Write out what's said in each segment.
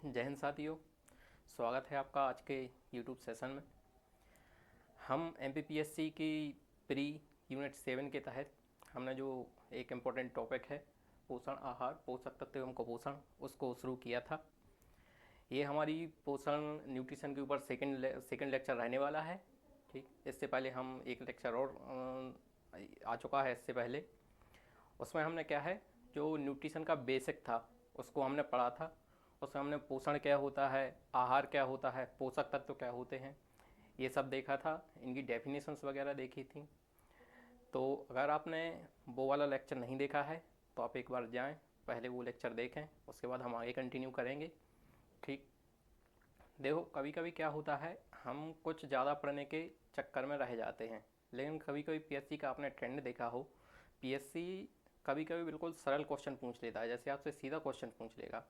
जय हिंद साथियों। स्वागत है आपका आज के यूट्यूब सेशन में। हम एमपीपीएससी की प्री यूनिट 7 के तहत हमने जो एक इम्पोर्टेंट टॉपिक है पोषण आहार, पोषक तत्व एवं कुपोषण, उसको शुरू किया था। ये हमारी पोषण न्यूट्रिशन के ऊपर सेकंड लेक्चर रहने वाला है। ठीक, इससे पहले हम एक लेक्चर और आ चुका है इससे पहले। उसमें हमने क्या है, जो न्यूट्रिशन का बेसिक था उसको हमने पढ़ा था। उसमें हमने पोषण क्या होता है, आहार क्या होता है, पोषक तत्व क्या होते हैं, ये सब देखा था। इनकी डेफिनेशंस वगैरह देखी थी। तो अगर आपने वो वाला लेक्चर नहीं देखा है तो आप एक बार जाएं, पहले वो लेक्चर देखें, उसके बाद हम आगे कंटिन्यू करेंगे। ठीक, देखो कभी कभी क्या होता है, हम कुछ ज़्यादा पढ़ने के चक्कर में रह जाते हैं। लेकिन कभी कभी पीएससी का आपने ट्रेंड देखा हो, पीएससी कभी कभी बिल्कुल सरल क्वेश्चन पूछ लेता है। जैसे आपसे सीधा क्वेश्चन पूछ लेगा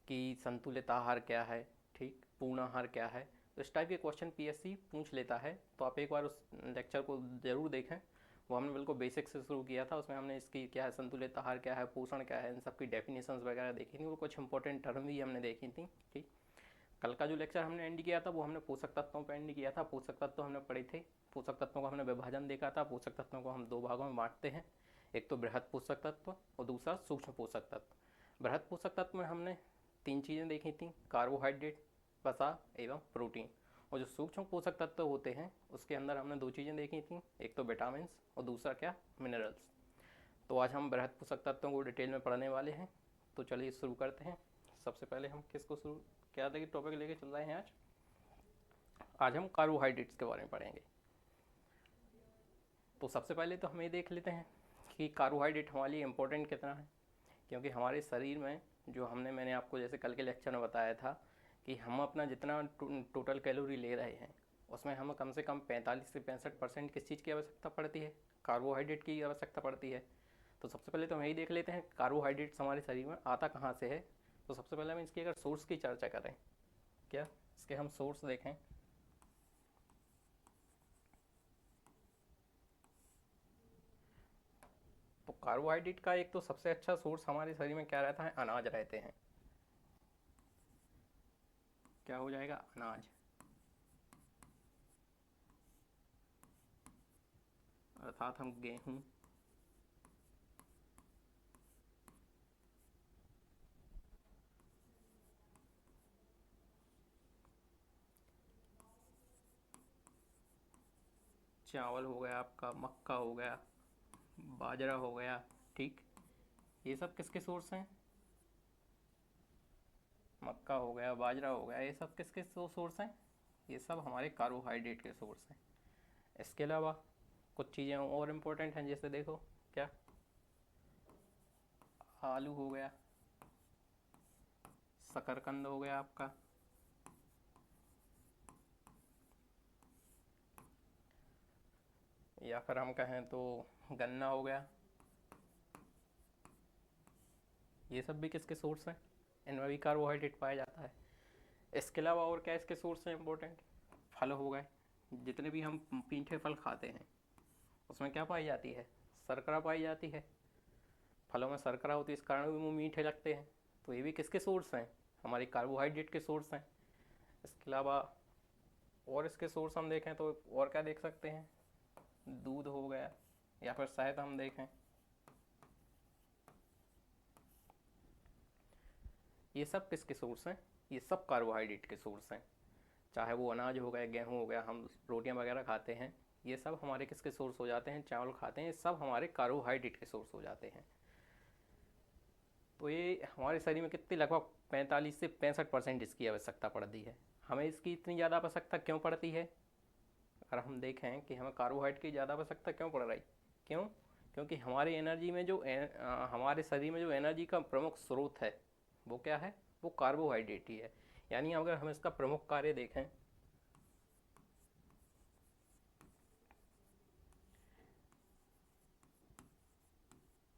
कि संतुलित आहार क्या है, ठीक, पूर्ण आहार क्या है। तो इस टाइप के क्वेश्चन पीएससी पूछ लेता है। तो आप एक बार उस लेक्चर को ज़रूर देखें। वो हमने बिल्कुल बेसिक से शुरू किया था। उसमें हमने इसकी क्या है, संतुलित आहार क्या है, पोषण क्या है, इन सब की डेफिनेशंस वगैरह देखी थी और कुछ इंपॉर्टेंट टर्म भी हमने देखी थी। ठीक, कल का जो लेक्चर हमने एंड किया था वो हमने पोषक तत्वों पर एंड किया था। पोषक तत्व हमने पढ़े थे। पोषक तत्वों का हमने विभाजन देखा था। पोषक तत्वों को हम दो भागों में बांटते हैं, एक तो बृहद पोषक तत्व और दूसरा सूक्ष्म पोषक तत्व। बृहद पोषक तत्व में हमने तीन चीज़ें देखी थी, कार्बोहाइड्रेट, वसा एवं प्रोटीन। और जो सूक्ष्म पोषक तत्व होते हैं उसके अंदर हमने दो चीज़ें देखी थी, एक तो विटामिन और दूसरा क्या, मिनरल्स। तो आज हम बृहद पोषक तत्वों को डिटेल में पढ़ने वाले हैं। तो चलिए शुरू करते हैं। सबसे पहले हम किसको शुरू, क्या देखिए टॉपिक लेके चल रहे हैं आज। आज हम कार्बोहाइड्रेट्स के बारे में पढ़ेंगे। तो सबसे पहले तो हम ये देख लेते हैं कि कार्बोहाइड्रेट हमारे लिए इम्पोर्टेंट कितना है। क्योंकि हमारे शरीर में जो मैंने आपको जैसे कल के लेक्चर में बताया था कि हम अपना जितना टोटल कैलोरी ले रहे हैं उसमें हमें कम से कम 45 से 65% किस चीज़ की आवश्यकता पड़ती है, कार्बोहाइड्रेट की आवश्यकता पड़ती है। तो सबसे पहले तो हम यही देख लेते हैं कार्बोहाइड्रेट्स हमारे शरीर में आता कहाँ से है। तो सबसे पहले हम इसकी अगर सोर्स की चर्चा करें, क्या इसके हम सोर्स देखें, तो कार्बोहाइड्रेट का एक तो सबसे अच्छा सोर्स हमारे शरीर में क्या रहता है, अनाज रहते हैं। क्या हो जाएगा, अनाज, अर्थात हम गेहूँ, चावल हो गया आपका, मक्का हो गया, बाजरा हो गया, ठीक, ये सब किसके सोर्स हैं, मक्का हो गया, बाजरा हो गया, ये सब किसके सोर्स हैं, ये सब हमारे कार्बोहाइड्रेट के सोर्स हैं। इसके अलावा कुछ चीज़ें और इम्पोर्टेंट हैं, जैसे देखो क्या, आलू हो गया, शकरकंद हो गया आपका, या फिर हम कहें तो गन्ना हो गया। ये सब भी किसके सोर्स हैं, इनमें भी कार्बोहाइड्रेट पाया जाता है। इसके अलावा और क्या इसके सोर्स हैं इम्पोर्टेंट, फल हो गए। जितने भी हम मीठे फल खाते हैं उसमें क्या पाई जाती है, शर्करा पाई जाती है। फलों में शर्करा होती है, इस कारण भी वो मीठे लगते हैं। तो ये भी किसके सोर्स हैं, हमारे कार्बोहाइड्रेट के सोर्स हैं। इसके अलावा और इसके सोर्स हम देखें तो और क्या देख सकते हैं, दूध हो गया, या फिर शहद हम देखें, ये सब किसके सोर्स हैं, ये सब कार्बोहाइड्रेट के सोर्स हैं। चाहे वो अनाज हो गया, गेहूँ हो गया, हम रोटियां वगैरह खाते हैं, ये सब हमारे किसके सोर्स हो जाते हैं, चावल खाते हैं, ये सब हमारे कार्बोहाइड्रेट के सोर्स हो जाते हैं। तो ये हमारे शरीर में कितनी, लगभग 45 से 65% इसकी आवश्यकता पड़ती है। हमें इसकी इतनी ज़्यादा आवश्यकता क्यों पड़ती है, अगर हम देखें कि हमें कार्बोहाइड्रेट की ज़्यादा आवश्यकता क्यों पड़ रही, क्यों, क्योंकि हमारी एनर्जी में जो हमारे शरीर में जो एनर्जी का प्रमुख स्रोत है वो क्या है, वो कार्बोहाइड्रेट ही है। यानी अगर हम इसका प्रमुख कार्य देखें,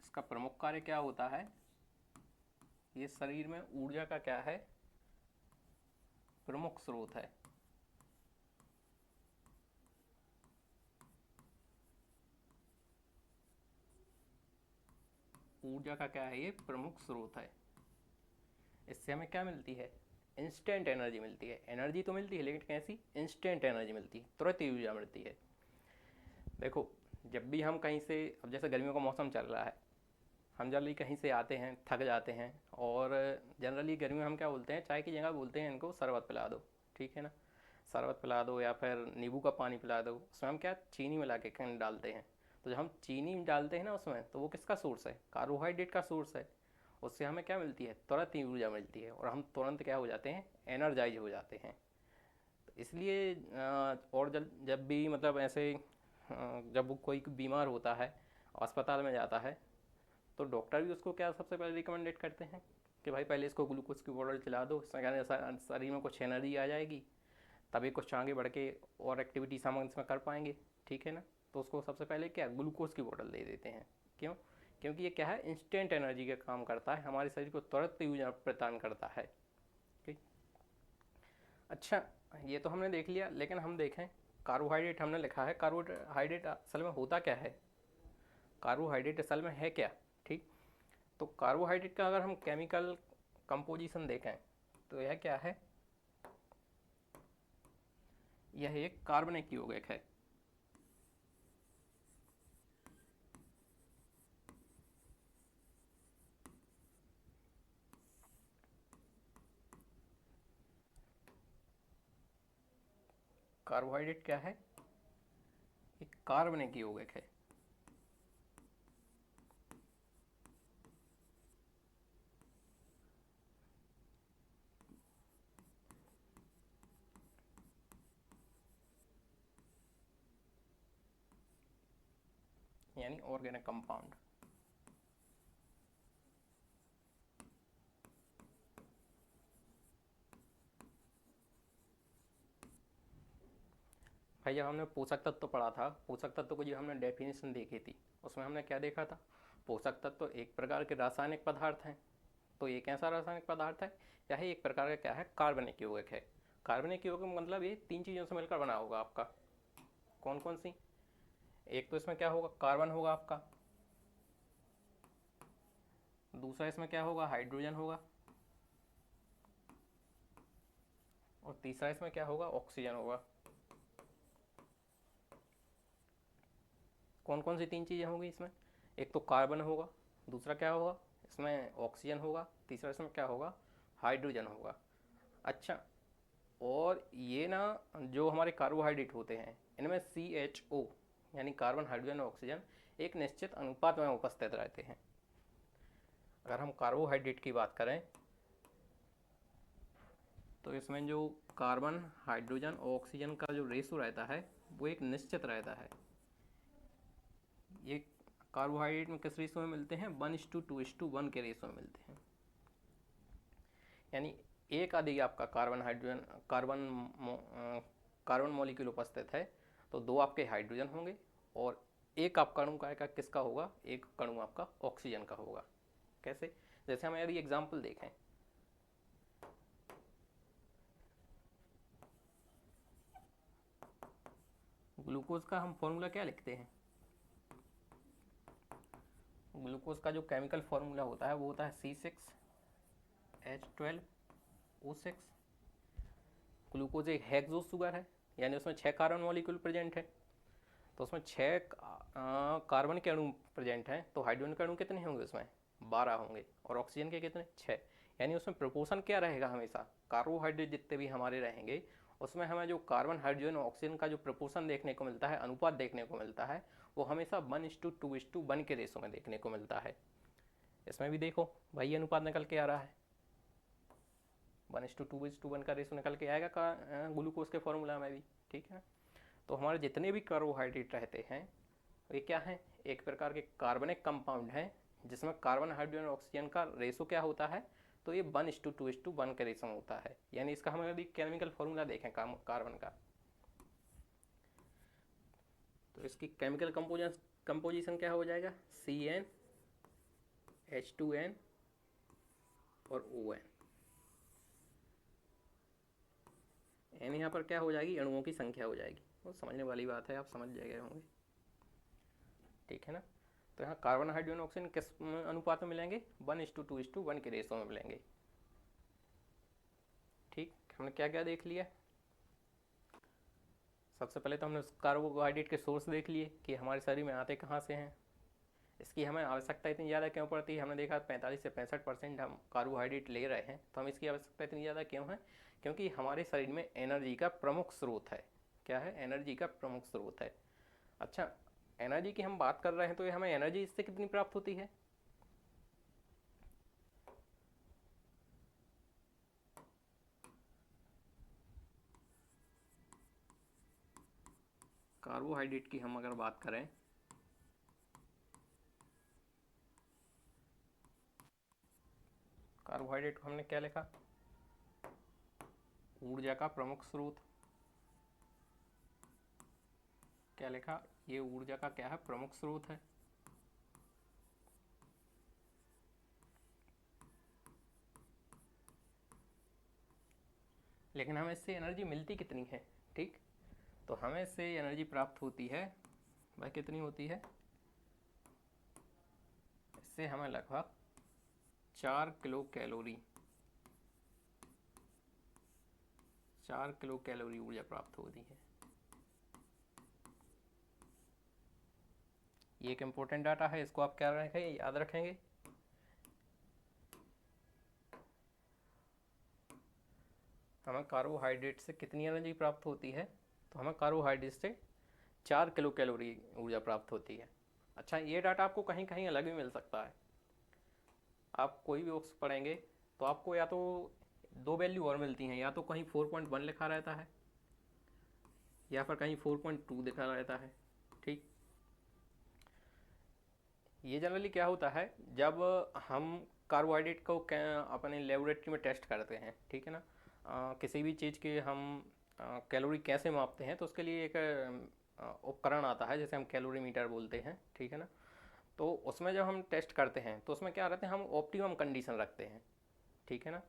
इसका प्रमुख कार्य क्या होता है, ये शरीर में ऊर्जा का क्या है, प्रमुख स्रोत है। ऊर्जा का क्या है, ये प्रमुख स्रोत है। इससे हमें क्या मिलती है, इंस्टेंट एनर्जी मिलती है। एनर्जी तो मिलती है लेकिन कैसी? इंस्टेंट एनर्जी मिलती है, तुरंत ही ऊर्जा मिलती है। देखो, जब भी हम कहीं से, अब जैसे गर्मियों का मौसम चल रहा है, हम जल्दी कहीं से आते हैं, थक जाते हैं, और जनरली गर्मी में हम क्या बोलते हैं, चाय की जगह बोलते हैं इनको शरबत पिला दो, ठीक है ना। शरबत पिला दो या फिर नींबू का पानी पिला दो, उसमें हम क्या चीनी मिला के डालते हैं। तो जब हम चीनी डालते हैं ना उसमें, तो वो किसका सोर्स है? कार्बोहाइड्रेट का सोर्स है। उससे हमें क्या मिलती है? तुरंत ही ऊर्जा मिलती है, और हम तुरंत क्या हो जाते हैं? एनर्जाइज हो जाते हैं। तो इसलिए और जब भी मतलब ऐसे जब कोई बीमार होता है, अस्पताल में जाता है, तो डॉक्टर भी उसको क्या सबसे पहले रिकमेंडेड करते हैं कि भाई पहले इसको ग्लूकोज की बोतल चला दो, इससे क्या है, शरीर में कुछ एनर्जी आ जाएगी, तभी कुछ आगे बढ़ के और एक्टिविटीज हम इसमें कर पाएंगे, ठीक है ना। तो उसको सबसे पहले क्या ग्लूकोज की बोतल दे देते हैं। क्यों? क्योंकि ये क्या है, इंस्टेंट एनर्जी का काम करता है, हमारे शरीर को तुरंत ऊर्जा प्रदान करता है। ठीक। अच्छा, ये तो हमने देख लिया, लेकिन हम देखें कार्बोहाइड्रेट हमने लिखा है, कार्बोहाइड्रेट असल में होता क्या है? कार्बोहाइड्रेट असल में है क्या? ठीक। तो कार्बोहाइड्रेट का अगर हम केमिकल कंपोजिशन देखें, तो यह क्या है? यह एक कार्बनिक यौगिक है। कार्बोहाइड्रेट क्या है? एक कार्बनिक यौगिक है। यानी ऑर्गेनिक कंपाउंड। भाई जब हमने पोषक तत्व पढ़ा था, पोषक तत्व को जो हमने डेफिनेशन देखी थी, उसमें हमने क्या देखा था? पोषक तत्व एक प्रकार के रासायनिक पदार्थ हैं। तो ये कैसा रासायनिक पदार्थ है? यह एक प्रकार का क्या है? कार्बनिक यौगिक है। कार्बनिक यौगिक मतलब ये तीन चीज़ों से मिलकर बना होगा आपका। कौन कौन सी? एक तो इसमें क्या होगा? कार्बन होगा आपका। दूसरा इसमें क्या होगा? हाइड्रोजन होगा। और तीसरा इसमें क्या होगा? ऑक्सीजन होगा। कौन कौन सी तीन चीज़ें होंगी इसमें? एक तो कार्बन होगा, दूसरा क्या होगा? इसमें ऑक्सीजन होगा, तीसरा इसमें क्या होगा? हाइड्रोजन होगा। अच्छा, और ये ना, जो हमारे कार्बोहाइड्रेट होते हैं, इनमें CHO यानी कार्बन, हाइड्रोजन और ऑक्सीजन एक निश्चित अनुपात में उपस्थित रहते हैं। अगर हम कार्बोहाइड्रेट की बात करें, तो इसमें जो कार्बन, हाइड्रोजन और ऑक्सीजन का जो रेशो रहता है, वो एक निश्चित रहता है। ये कार्बोहाइड्रेट में किस रेशो में मिलते हैं? 1:2:1 के रेशो में मिलते हैं। यानी एक अधिक आपका कार्बन, हाइड्रोजन, कार्बन मॉलिक्यूल उपस्थित है, तो दो आपके हाइड्रोजन होंगे, और एक आपका अणु का किसका होगा? एक अणु आपका ऑक्सीजन का होगा। कैसे? जैसे हम यदि एग्जाम्पल देखें, ग्लूकोज का हम फॉर्मूला क्या लिखते हैं? ग्लूकोज का जो केमिकल फॉर्मूला होता है वो होता है C6H12O6। ग्लूकोज एक हेक्सो शुगर है, यानी उसमें 6 कार्बन मॉलिक्यूल प्रेजेंट है। तो उसमें 6 कार्बन के अणु प्रेजेंट हैं, तो हाइड्रोजन के अणु कितने होंगे उसमें? 12 होंगे। और ऑक्सीजन के कितने? 6। यानी उसमें प्रोपोर्शन क्या रहेगा? हमेशा कार्बोहाइड्रेट जितने भी हमारे रहेंगे, उसमें हमें जो कार्बन, हाइड्रोजन और ऑक्सीजन का जो प्रोपोर्शन देखने को मिलता है, अनुपात देखने को मिलता है, वो हमेशा 1:2:1 के रेशो में देखने को मिलता है। इसमें भी देखो वही अनुपात निकल के आ रहा है, 1:2:1 का रेशो निकल के आएगा ग्लूकोज के फॉर्मूला में भी, ठीक है। तो हमारे जितने भी कार्बोहाइड्रेट रहते हैं, ये क्या हैं? एक प्रकार के कार्बनिक कंपाउंड हैं, जिसमें कार्बन, हाइड्रोजन और ऑक्सीजन का रेशो क्या होता है? तो ये 1:2:1 के रेशो में होता है। यानी इसका हम यदि केमिकल फॉर्मूला देखें कार्बन का, तो इसकी केमिकल कंपोजिशन क्या हो जाएगा? CnH2n और ON। एन यहाँ पर क्या हो जाएगी? अणुओं की संख्या हो जाएगी। वो समझने वाली बात है, आप समझ जाएंगे होंगे, ठीक है ना। तो यहाँ कार्बन, हाइड्रोजन, ऑक्सीजन किस अनुपात में मिलेंगे? 1:2:1 के रेशो में मिलेंगे, हमने क्या क्या देख लिया। सबसे पहले तो हमने उस कार्बोहाइड्रेट के सोर्स देख लिए कि हमारे शरीर में आते कहाँ से हैं, इसकी हमें आवश्यकता इतनी ज़्यादा क्यों पड़ती है। हमने देखा 45 से 65% हम कार्बोहाइड्रेट ले रहे हैं, तो हम इसकी आवश्यकता इतनी ज़्यादा क्यों है? क्योंकि हमारे शरीर में एनर्जी का प्रमुख स्रोत है। क्या है? एनर्जी का प्रमुख स्रोत है। अच्छा, एनर्जी की हम बात कर रहे हैं तो ये हमें एनर्जी इससे कितनी प्राप्त होती है? कार्बोहाइड्रेट की हम अगर बात करें, कार्बोहाइड्रेट को हमने क्या लिखा? ऊर्जा का प्रमुख स्रोत। क्या लिखा? ये ऊर्जा का क्या है? प्रमुख स्रोत है। लेकिन हमें इससे एनर्जी मिलती कितनी है? ठीक, तो हमें इससे एनर्जी प्राप्त होती है, वह कितनी होती है? इससे हमें लगभग 4 किलो कैलोरी, 4 किलो कैलोरी ऊर्जा प्राप्त होती है। ये एक इम्पोर्टेंट डाटा है, इसको आप क्या रखेंगे? याद रखेंगे। हमें कार्बोहाइड्रेट से कितनी एनर्जी प्राप्त होती है? तो हमें कार्बोहाइड्रेट से 4 किलो कैलोरी ऊर्जा प्राप्त होती है। अच्छा, ये डाटा आपको कहीं कहीं अलग भी मिल सकता है। आप कोई भी बुक्स पढ़ेंगे तो आपको या तो दो वैल्यू और मिलती हैं, या तो कहीं 4.1 लिखा रहता है या फिर कहीं 4.2 लिखा रहता है। ठीक, ये जनरली क्या होता है जब हम कार्बोहाइड्रेट को अपने लेबोरेटरी में टेस्ट करते हैं, ठीक है ना, किसी भी चीज़ की हम कैलोरी कैसे मापते हैं, तो उसके लिए एक उपकरण आता है जिसे हम कैलोरी मीटर बोलते हैं, ठीक है ना। तो उसमें जब हम टेस्ट करते हैं तो उसमें क्या रहते हैं, हम ऑप्टिमम कंडीशन रखते हैं, ठीक है ना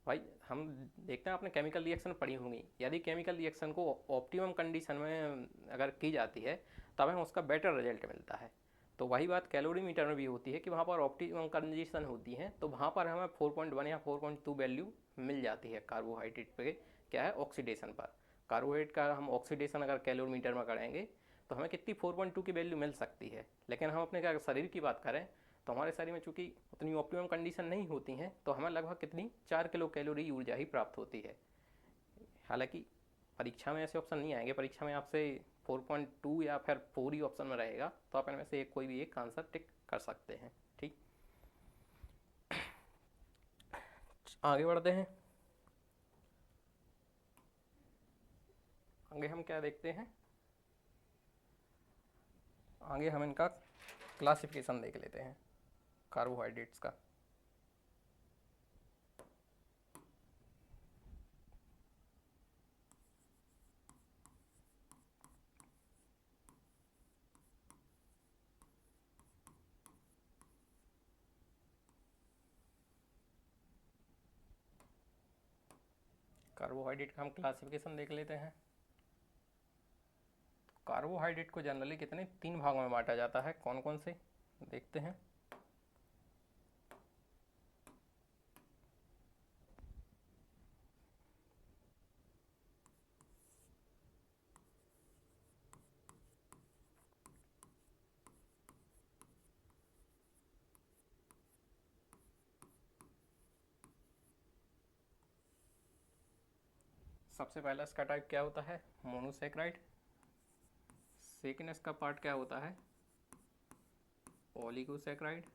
भाई। हम देखते हैं, आपने केमिकल रिएक्शन पढ़ी होंगी, यदि केमिकल रिएक्शन को ऑप्टिमम कंडीशन में अगर की जाती है तब हमें उसका बेटर रिजल्ट मिलता है। तो वही बात कैलोरीमीटर में भी होती है कि वहाँ पर ऑप्टिमम कंडीशन होती है, तो वहाँ पर हमें 4.1 या 4.2 वैल्यू मिल जाती है कार्बोहाइड्रेट पे। क्या है? ऑक्सीडेशन पर। कार्बोहाइड्रेट का हम ऑक्सीडेशन अगर कैलोरीमीटर में करेंगे तो हमें कितनी 4.2 की वैल्यू मिल सकती है। लेकिन हम अपने क्या शरीर की बात करें तो हमारे शरीर में चूंकि उतनी ऑप्टिमम कंडीशन नहीं होती हैं, तो हमें लगभग कितनी 4 किलो कैलोरी ऊर्जा ही प्राप्त होती है। हालांकि परीक्षा में ऐसे ऑप्शन नहीं आएंगे, परीक्षा में आपसे 4.2 या फिर 4 ही ऑप्शन में रहेगा, तो आप इनमें से कोई भी एक आंसर टिक कर सकते हैं। ठीक, आगे बढ़ते हैं। आगे हम क्या देखते हैं? आगे हम इनका क्लासिफिकेशन देख लेते हैं कार्बोहाइड्रेट्स का। कार्बोहाइड्रेट का हम क्लासिफिकेशन देख लेते हैं। कार्बोहाइड्रेट को जनरली कितने 3 भागों में बांटा जाता है, कौन कौन से देखते हैं। सबसे पहला इसका टाइप क्या होता है? मोनोसेक्राइड। सेकेंड इसका पार्ट क्या होता है? ओलिगोसेक्राइड।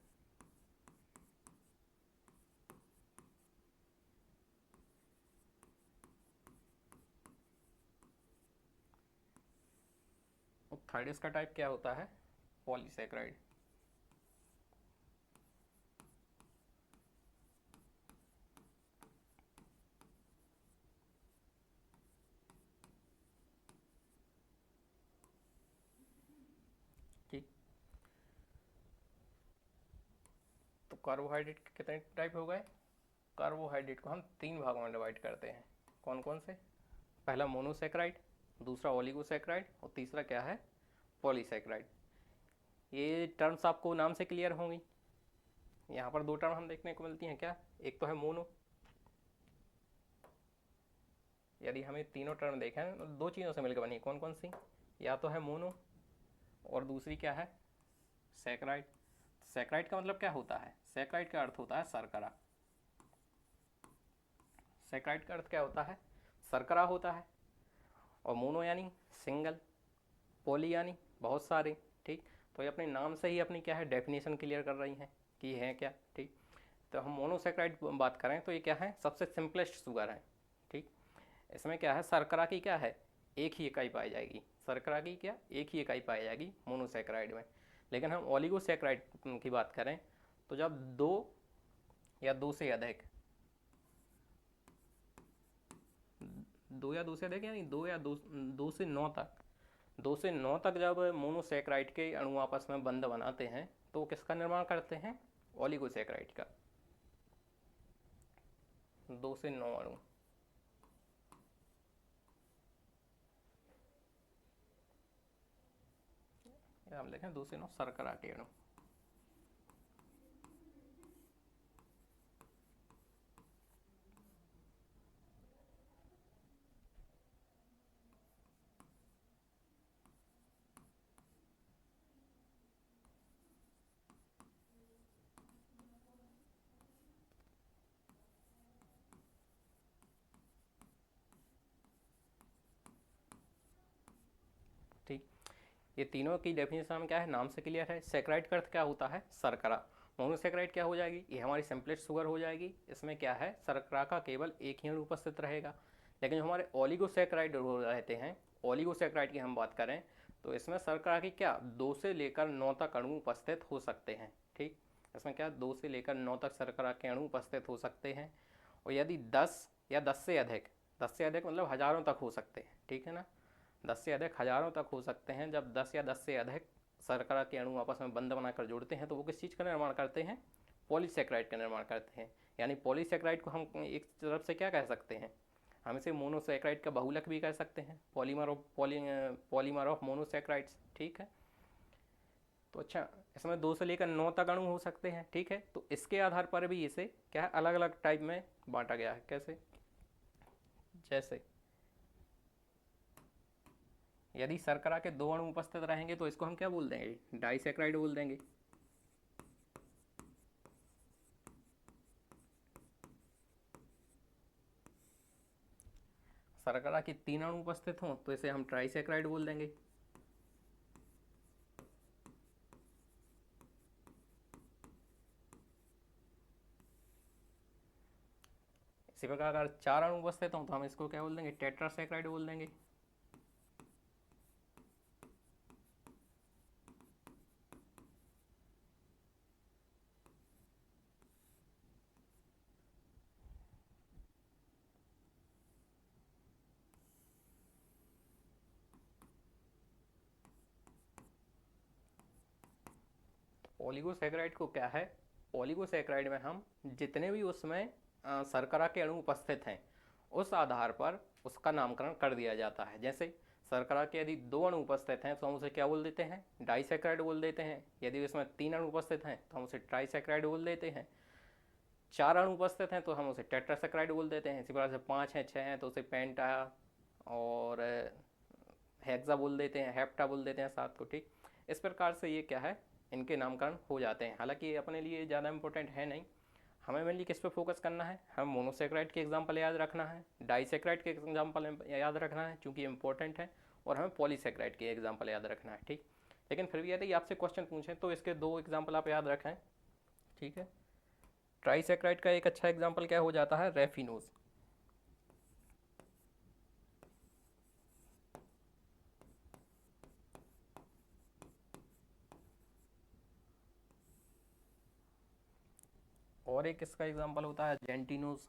और थर्ड इसका टाइप क्या होता है? पॉलीसेक्राइड। ठीक, तो कार्बोहाइड्रेट के कितने टाइप हो गए? कार्बोहाइड्रेट को हम 3 भागों में डिवाइड करते हैं, कौन कौन से? पहला मोनोसेक्राइड, दूसरा ओलिगोसेक्राइड और तीसरा क्या है? पॉलीसेक्राइड। ये टर्म्स आपको नाम से क्लियर होंगी। यहाँ पर दो टर्म हम देखने को मिलती हैं, क्या? एक तो है मोनो, यदि हमें तीनों टर्म देखें तो दो चीज़ों से मिलकर बनी, कौन कौन सी? या तो है मोनो और दूसरी क्या है? सैकराइड। सैकराइड का मतलब क्या होता है? सैकराइड का अर्थ होता है शर्करा। सैकराइड का अर्थ क्या होता है? शर्करा होता है। और मोनो यानी सिंगल, पॉली यानी बहुत सारे। ठीक, तो ये अपने नाम से ही अपनी क्या है, डेफिनेशन क्लियर कर रही हैं कि है क्या। ठीक, तो हम मोनोसेक्राइड बात करें तो ये क्या है, सबसे सिंपलेस्ट शुगर है। ठीक, इसमें क्या है, शर्करा की क्या है, एक ही इकाई पाई जाएगी। शर्करा की क्या, एक ही इकाई पाई जाएगी मोनोसेक्राइड में। लेकिन हम ओलिगोसेक्राइड की बात करें तो जब दो या दो से अधिक, दो या दो से अधिक यानी दो या दो से नौ तक, दो से नौ तक जब मोनोसेक्राइड के अणु आपस में बंध बनाते हैं तो वो किसका निर्माण करते हैं? ओलिगोसेक्राइड का। दो से नौ अणु, या हम लिखें दो से नौ शर्करा के अणु। ठीक, ये तीनों की डेफिनेशन क्या है, नाम से क्लियर है। सेक्राइड का अर्थ क्या होता है? शर्करा। मोनोसेक्राइड क्या हो जाएगी, ये हमारी सिंपलेस्ट शुगर हो जाएगी। इसमें क्या है, शर्करा का केवल एक ही अणु उपस्थित रहेगा। लेकिन जो हमारे ओलिगोसेक्राइड रहते हैं, ओलिगोसेक्राइड की हम बात करें तो इसमें शर्करा की क्या, दो से लेकर नौ तक अणु उपस्थित हो सकते हैं। ठीक, इसमें क्या, दो से लेकर नौ तक शर्करा के अणु उपस्थित हो सकते हैं। और यदि 10 या 10 से अधिक, 10 से अधिक मतलब हजारों तक हो सकते हैं, ठीक है ना, 10 से अधिक हजारों तक हो सकते हैं। जब 10 या 10 से अधिक शर्करा के अणु आपस में बंध बनाकर जोड़ते हैं तो वो किस चीज़ का निर्माण करते हैं? पॉलीसेक्राइड का निर्माण करते हैं। यानी पॉलीसेक्राइड को हम एक तरफ से क्या कह सकते हैं, हम इसे मोनोसेक्राइड का बहुलक भी कह सकते हैं, पॉलीमर ऑफ मोनोसेक्राइड्स। ठीक है, तो अच्छा, इसमें दो से लेकर नौ तक अणु हो सकते हैं। ठीक है, तो इसके आधार पर भी इसे क्या है, अलग अलग टाइप में बांटा गया है। कैसे? जैसे यदि शर्करा के दो अणु उपस्थित रहेंगे तो इसको हम क्या बोल देंगे, डाइसेक्राइड बोल देंगे। शर्करा के तीन अणु उपस्थित हों तो इसे हम ट्राइसेक्राइड बोल देंगे। इसी प्रकार अगर चार अणु उपस्थित हों तो हम इसको क्या बोल देंगे, टेट्रासेक्राइड बोल देंगे। ओलिगोसेक्राइड को क्या है, ओलिगोसेक्राइड में हम जितने भी उसमें शर्करा के अणु उपस्थित हैं उस आधार पर उसका नामकरण कर दिया जाता है। जैसे शर्करा के यदि दो अणु उपस्थित हैं तो हम उसे क्या बोल देते हैं, डाइसेक्राइड बोल देते हैं। यदि उसमें तीन अणु उपस्थित हैं तो हम उसे ट्राइसेक्राइड बोल देते हैं। चार अणु उपस्थित हैं तो हम उसे टेट्रासेक्राइड बोल देते हैं। इसी प्रकार से पाँच हैं, छः हैं तो उसे पेंटा और हेक्सा बोल देते हैं, हेप्टा बोल देते हैं सात को। ठीक, इस प्रकार से ये क्या है, इनके नामकरण हो जाते हैं। हालांकि ये अपने लिए ज़्यादा इंपॉर्टेंट है नहीं, हमें मेनली किस पे फोकस करना है, हम मोनोसेक्राइड के एग्जाम्पल याद रखना है, डाइसेक्राइड के एग्जाम्पल याद रखना है चूँकि इंपॉर्टेंट है, और हमें पॉलीसेक्राइड के एग्जाम्पल याद रखना है। ठीक, लेकिन फिर भी यदि आपसे क्वेश्चन पूछें तो इसके दो एग्जाम्पल आप याद रखें। ठीक है, ट्राइसेक्राइड का एक अच्छा एग्जाम्पल क्या हो जाता है, रेफिनोज। और एक इसका एग्जाम्पल होता है जेंटिनोज।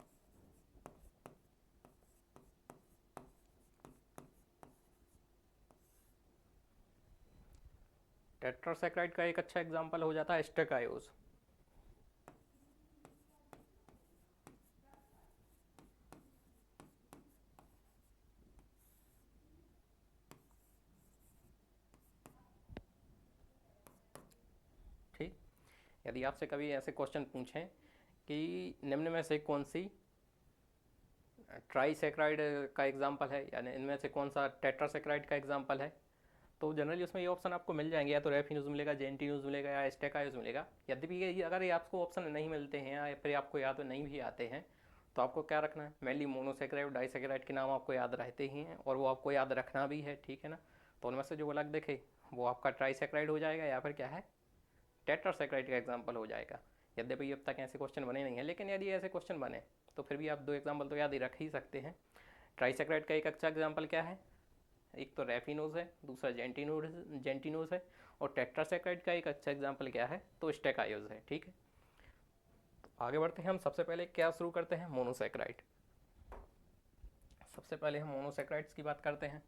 टेट्रासेक्राइड का एक अच्छा एग्जाम्पल हो जाता है स्टेकायोज। ठीक, यदि आपसे कभी ऐसे क्वेश्चन पूछें कि निम्न में से कौन सी ट्राईसेक्राइड का एग्जाम्पल है, यानी इनमें से कौन सा टेट्रासेक्राइड का एग्जाम्पल है। तो जनरली उसमें ये ऑप्शन आपको मिल जाएंगे, या तो रेफिन्यूज मिलेगा, जेंटिन्यूज मिलेगा, या स्टेकायोज मिलेगा। यद्यपि ये अगर ये आपको ऑप्शन नहीं मिलते हैं या फिर आपको याद नहीं भी आते हैं, तो आपको क्या रखना है, मेनली मोनोसेक्राइड डाइसेक्राइड के नाम आपको याद रहते ही हैं, और वो आपको याद रखना भी है, ठीक है ना। तो उनमें से जो अलग दिखे वो आपका ट्राईसेक्राइड हो जाएगा, या फिर क्या है, टेट्रासेक्राइड का एग्जाम्पल हो जाएगा। यद्यपि अब तक ऐसे क्वेश्चन बने नहीं हैं, लेकिन यदि ऐसे क्वेश्चन बने तो फिर भी आप दो एग्जाम्पल तो याद ही रख ही सकते हैं। ट्राईसेक्राइड का एक अच्छा एग्जाम्पल क्या है, एक तो रेफिनोज है, दूसरा जेंटिनोज है, और टेट्रासेक्राइड का एक अच्छा एग्जाम्पल क्या है, तो स्टेकायोज है, ठीक है। तो आगे बढ़ते हैं, हम सबसे पहले क्या शुरू करते हैं, मोनोसेक्राइड। सबसे पहले हम मोनोसेक्राइड्स की बात करते हैं।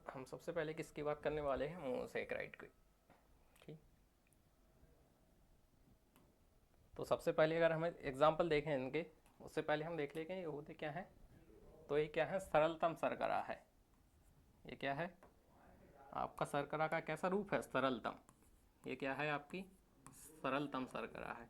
हम सबसे पहले किसकी बात करने वाले हैं, मोनोसेक्राइड की, ठीक। तो सबसे पहले अगर हमें एग्जाम्पल देखें इनके, उससे पहले हम देख लेंगे ये होते क्या है। तो ये क्या है, सरलतम शर्करा है। ये क्या है, आपका शर्करा का कैसा रूप है, सरलतम। ये क्या है, आपकी सरलतम शर्करा है।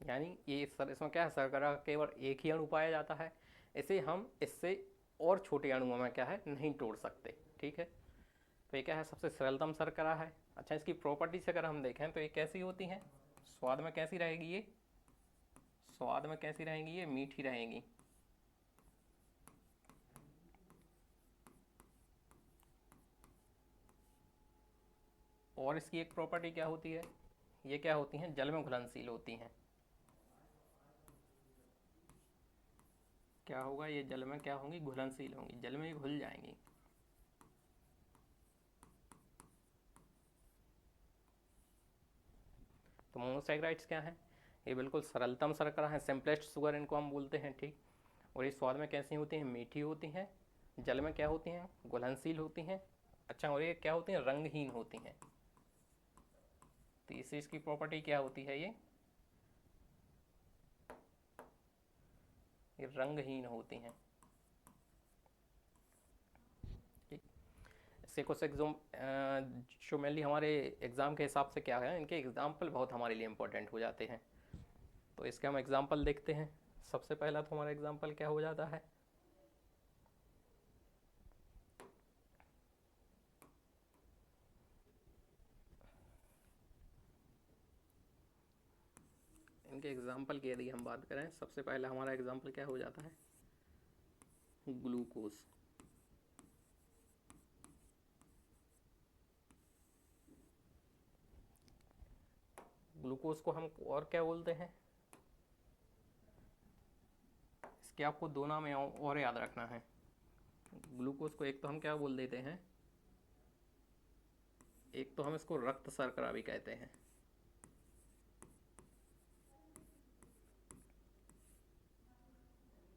यानी ये सर इसमें क्या है, शर्करा का केवल एक ही अणु पाया जाता है, इसे हम इससे और छोटे अणुओं में क्या है, नहीं तोड़ सकते, ठीक है। तो ये क्या है, सबसे सरलतम शर्करा है। अच्छा, इसकी प्रॉपर्टीज अगर हम देखें तो ये कैसी होती हैं, स्वाद में कैसी रहेगी ये, स्वाद में कैसी रहेंगी, ये मीठी रहेंगी। और इसकी एक प्रॉपर्टी क्या होती है, ये क्या होती हैं, जल में घुलनशील होती हैं। क्या होगा, ये जल में क्या होंगी, घुलनशील होंगी, जल में घुल जाएंगी। तो मोनोसैकेराइड्स क्या है, ये बिल्कुल सरलतम शर्करा है, सिंपलेस्ट शुगर इनको हम बोलते हैं, ठीक। और ये स्वाद में कैसी होती हैं, मीठी होती हैं, जल में क्या होती हैं, घुलनशील होती हैं। अच्छा, और ये क्या होती हैं, रंगहीन होती हैं। तो इसे इसकी प्रॉपर्टी क्या होती है, ये रंगहीन होती हैं, ठीक। इससे कुछ एग्जाम जो मेनली हमारे एग्ज़ाम के हिसाब से क्या है, इनके एग्जाम्पल बहुत हमारे लिए इंपॉर्टेंट हो जाते हैं। तो इसके हम एग्जाम्पल देखते हैं। सबसे पहला तो हमारा एग्जाम्पल क्या हो जाता है, इनके एग्जाम्पल की यदि हम बात करें, सबसे पहला हमारा एग्जाम्पल क्या हो जाता है, ग्लूकोज। ग्लूकोज को हम और क्या बोलते हैं, इसके आपको दो नाम और याद रखना है। ग्लूकोज को एक तो हम क्या बोल देते हैं, एक तो हम इसको रक्त शर्करा भी कहते हैं,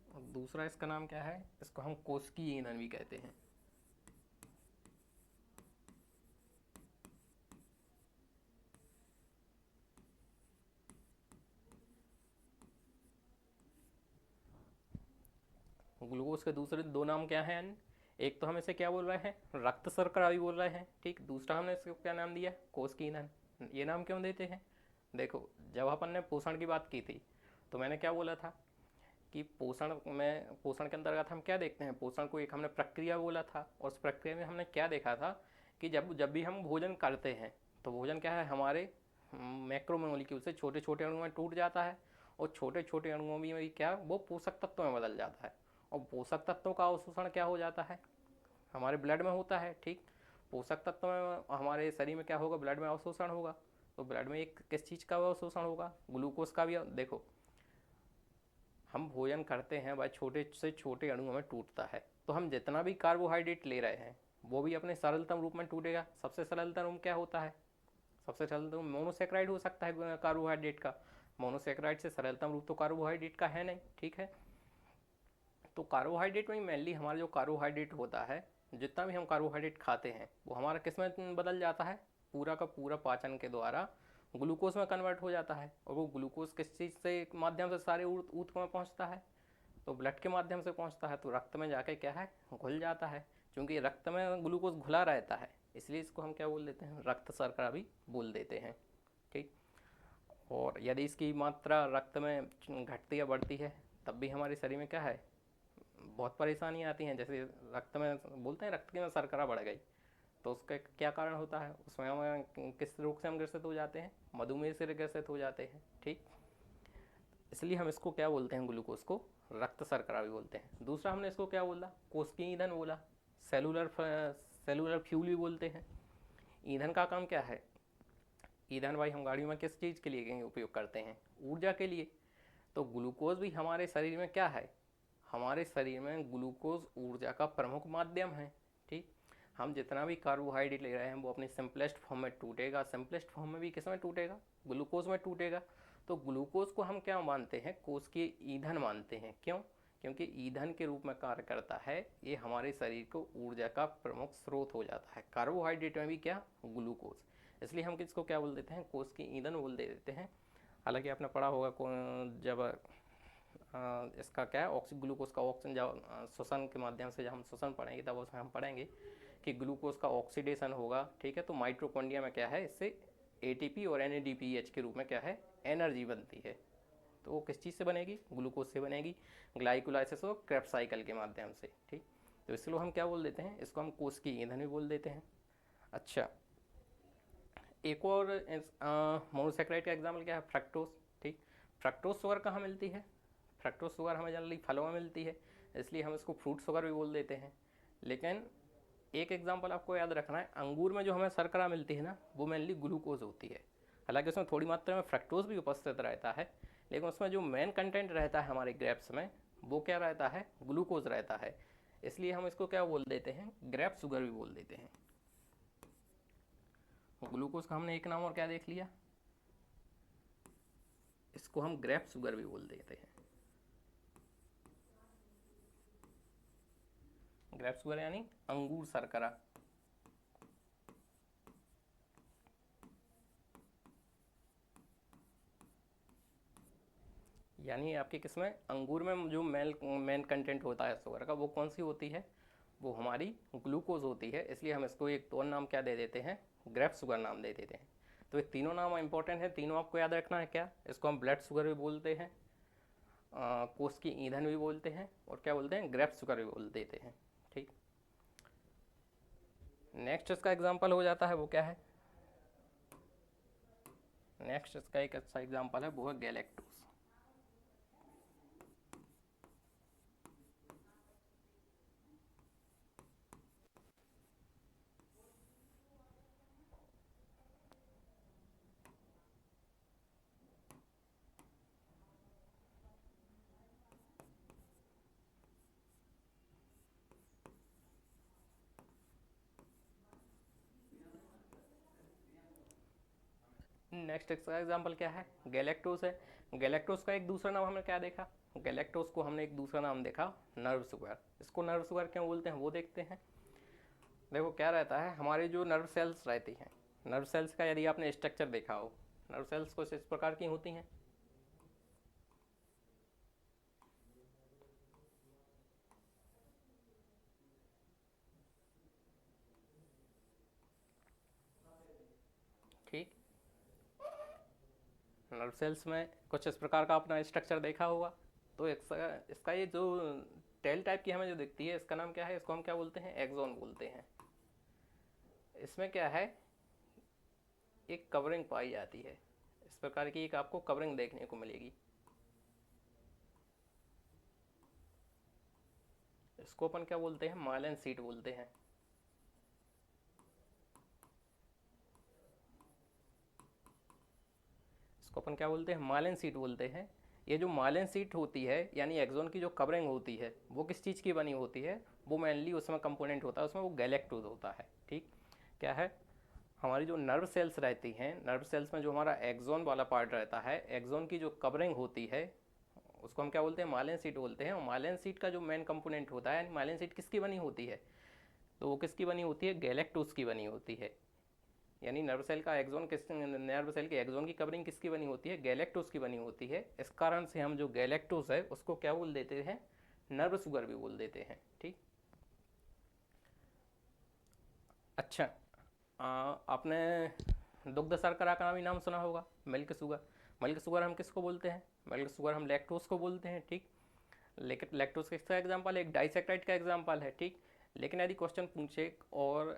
और दूसरा इसका नाम क्या है, इसको हम कोशिकीय ईंधन भी कहते हैं। ग्लूकोज के दूसरे दो नाम क्या हैं, एक तो हम इसे क्या बोल रहे हैं, रक्त शर्करा भी बोल रहे हैं, ठीक। दूसरा हमने इसको क्या नाम दिया, कोशिकीय ईंधन। ये नाम क्यों देते हैं, देखो, जब अपन ने पोषण की बात की थी तो मैंने क्या बोला था कि पोषण के अंतर्गत हम क्या देखते हैं, पोषण को एक हमने प्रक्रिया बोला था, और उस प्रक्रिया में हमने क्या देखा था कि जब जब भी हम भोजन करते हैं तो भोजन क्या है, हमारे मैक्रोमोलिक्यूल से छोटे छोटे अणुओं में टूट जाता है, और छोटे छोटे अणुओं में भी क्या, वो पोषक तत्वों में बदल जाता है, और पोषक तत्वों का अवशोषण क्या हो जाता है, हमारे ब्लड में होता है, ठीक। पोषक तत्व में हमारे शरीर में क्या होगा, ब्लड में अवशोषण होगा। तो ब्लड में एक किस चीज़ का अवशोषण होगा, ग्लूकोज का भी। देखो, हम भोजन करते हैं वह छोटे से छोटे अणुओं में टूटता है, तो हम जितना भी कार्बोहाइड्रेट ले रहे हैं वो भी अपने सरलतम रूप में टूटेगा। सबसे सरलतम रूप क्या होता है, सबसे सरल मोनोसेक्राइड हो सकता है कार्बोहाइड्रेट का। मोनोसेक्राइड से सरलतम रूप तो कार्बोहाइड्रेट का है नहीं, ठीक है। तो कार्बोहाइड्रेट में मेनली हमारा जो कार्बोहाइड्रेट होता है, जितना भी हम कार्बोहाइड्रेट खाते हैं वो हमारा किस में बदल जाता है, पूरा का पूरा पाचन के द्वारा ग्लूकोज में कन्वर्ट हो जाता है। और वो ग्लूकोज किस चीज़ से माध्यम से सारे ऊतक में पहुंचता है, तो ब्लड के माध्यम से पहुंचता है, तो रक्त में जाके क्या है, घुल जाता है। क्योंकि रक्त में ग्लूकोज घुला रहता है, इसलिए इसको हम क्या बोल देते हैं, रक्त शर्करा भी बोल देते हैं, ठीक। और यदि इसकी मात्रा रक्त में घटती या बढ़ती है तब भी हमारे शरीर में क्या है, बहुत परेशानी आती हैं। जैसे रक्त में बोलते हैं रक्त की में शर्करा बढ़ गई, तो उसका क्या कारण होता है, उसमें हम किस रोग से हम ग्रसित हो जाते हैं, मधुमेह से ग्रसित हो जाते हैं, ठीक। इसलिए हम इसको क्या बोलते हैं, ग्लूकोज को रक्त शर्करा भी बोलते हैं। दूसरा हमने इसको क्या बोला, कोशिकीय ईंधन बोला, सेलुलर फ्यूल भी बोलते हैं। ईंधन का काम क्या है, ईंधन भाई हम गाड़ियों में किस चीज़ के लिए उपयोग करते हैं, ऊर्जा के लिए। तो ग्लूकोज भी हमारे शरीर में क्या है, हमारे शरीर में ग्लूकोज ऊर्जा का प्रमुख माध्यम है, ठीक। हम जितना भी कार्बोहाइड्रेट ले रहे हैं वो अपनी सिंपलेस्ट फॉर्म में टूटेगा, सिंपलेस्ट फॉर्म में भी किस में टूटेगा, ग्लूकोज में टूटेगा। तो ग्लूकोज को हम क्या मानते हैं, कोष के ईंधन मानते हैं। क्यों, क्योंकि ईंधन के रूप में कार्य करता है, ये हमारे शरीर को ऊर्जा का प्रमुख स्रोत हो जाता है। कार्बोहाइड्रेट में भी क्या, ग्लूकोज, इसलिए हम किसको क्या बोल देते हैं, कोष के ईंधन बोल देते हैं। हालांकि आपने पढ़ा होगा जब इसका क्या है, ग्लूकोज का ऑक्सीजन जब श्वसन के माध्यम से जब हम श्वसन पढ़ेंगे तब उसमें हम पढ़ेंगे कि ग्लूकोज का ऑक्सीडेशन होगा, ठीक है। तो माइटोकॉन्ड्रिया में क्या है, इससे एटीपी और एनएडीपीएच के रूप में क्या है, एनर्जी बनती है। तो वो किस चीज़ से बनेगी, ग्लूकोज से बनेगी, ग्लाइकोलाइसिस और क्रेब्स साइकिल के माध्यम से, ठीक। तो इसलिए हम क्या बोल देते हैं, इसको हम कोष की ईंधन भी बोल देते हैं। अच्छा, एक और मोनोसेक्राइड का एग्जाम्पल क्या है, फ्रक्टोज, ठीक। फ्रक्टोज शुगर कहाँ मिलती है, फ्रक्टोज शुगर हमें जनरली फलों में मिलती है, इसलिए हम इसको फ्रूट शुगर भी बोल देते हैं। लेकिन एक एग्जांपल आपको याद रखना है, अंगूर में जो हमें शर्करा मिलती है ना, वो मेनली ग्लूकोज होती है। हालांकि उसमें थोड़ी मात्रा में फ्रक्टोज भी उपस्थित रहता है, लेकिन उसमें जो मेन कंटेंट रहता है हमारे ग्रेप्स में, वो क्या रहता है, ग्लूकोज रहता है। इसलिए हम इसको क्या बोल देते हैं, ग्रेप शुगर भी बोल देते हैं। ग्लूकोज का हमने एक नाम और क्या देख लिया, इसको हम ग्रेप शुगर भी बोल देते हैं। ग्रेप शुगर यानी अंगूर शर्करा। यानी आपके किसमें, अंगूर में जो मेन कंटेंट होता है शुगर का, वो कौन सी होती है, वो हमारी ग्लूकोज होती है। इसलिए हम इसको एक और नाम क्या दे देते हैं, ग्रेप शुगर नाम दे देते हैं। तो ये तीनों नाम इंपॉर्टेंट है, तीनों आपको याद रखना है। क्या, इसको हम ब्लड शुगर भी बोलते हैं, कोष की ईंधन भी बोलते हैं, और क्या बोलते हैं, ग्रेप शुगर भी बोल देते हैं, ठीक। नेक्स्ट इसका एग्जाम्पल हो जाता है, वो क्या है, नेक्स्ट इसका एक अच्छा एग्जाम्पल है, वो है गैलेक्टोज। नेक्स्ट इसका एग्जाम्पल क्या है, गैलेक्टोज है। गैलेक्टोज का एक दूसरा नाम हमने क्या देखा, गैलेक्टोज को हमने एक दूसरा नाम देखा, नर्व शुगर। इसको नर्व शुगर क्यों बोलते हैं वो देखते हैं। देखो क्या रहता है, हमारी जो नर्व सेल्स रहती हैं, नर्व सेल्स का यदि आपने स्ट्रक्चर देखा हो, नर्व सेल्स कुछ इस प्रकार की होती हैं, ठीक। नर्व सेल्स में कुछ इस प्रकार का अपना स्ट्रक्चर देखा होगा। तो इसका ये जो टेल टाइप की हमें जो दिखती है, इसका नाम क्या है, इसको हम क्या बोलते हैं, एक्सोन बोलते हैं। इसमें क्या है, एक कवरिंग पाई जाती है, इस प्रकार की एक आपको कवरिंग देखने को मिलेगी। इसको अपन क्या बोलते हैं, माइलिन शीट बोलते हैं। इसको अपन क्या बोलते हैं, माइलिन शीट बोलते हैं। ये जो माइलिन शीट होती है, यानी एक्सोन की जो कवरिंग होती है, वो किस चीज़ की बनी होती है, वो मेनली उसमें कंपोनेंट होता है, उसमें वो गैलेक्टोज होता है, ठीक। क्या है, हमारी जो नर्व सेल्स रहती हैं, नर्व सेल्स में जो हमारा एक्सोन वाला पार्ट रहता है, एक्सोन की जो कवरिंग होती है उसको हम क्या बोलते हैं, माइलिन शीट बोलते हैं। और माइलिन शीट का जो मेन कंपोनेंट होता है, माइलिन शीट किसकी बनी होती है, तो वो किसकी बनी होती है, गैलेक्टोस की बनी होती है। यानी नर्व सेल का एक्सोन किस, नर्व सेल के एक्सोन की कवरिंग किसकी बनी होती है, गैलेक्टोस की बनी होती है। इस कारण से हम जो गैलेक्टोस है उसको क्या बोल देते हैं, नर्व शुगर भी बोल देते हैं। ठीक। अच्छा, आपने दुग्ध शर्करा का भी नाम सुना होगा, मिल्क शुगर। मिल्क शुगर हम किसको बोलते हैं, मिल्क शुगर हम लैक्टोस को बोलते हैं। ठीक। लेकिन लैक्टोस किसका एग्जाम्पल है, एक डाइसेक्राइड का एग्जाम्पल है। ठीक। लेकिन यदि क्वेश्चन पूछे और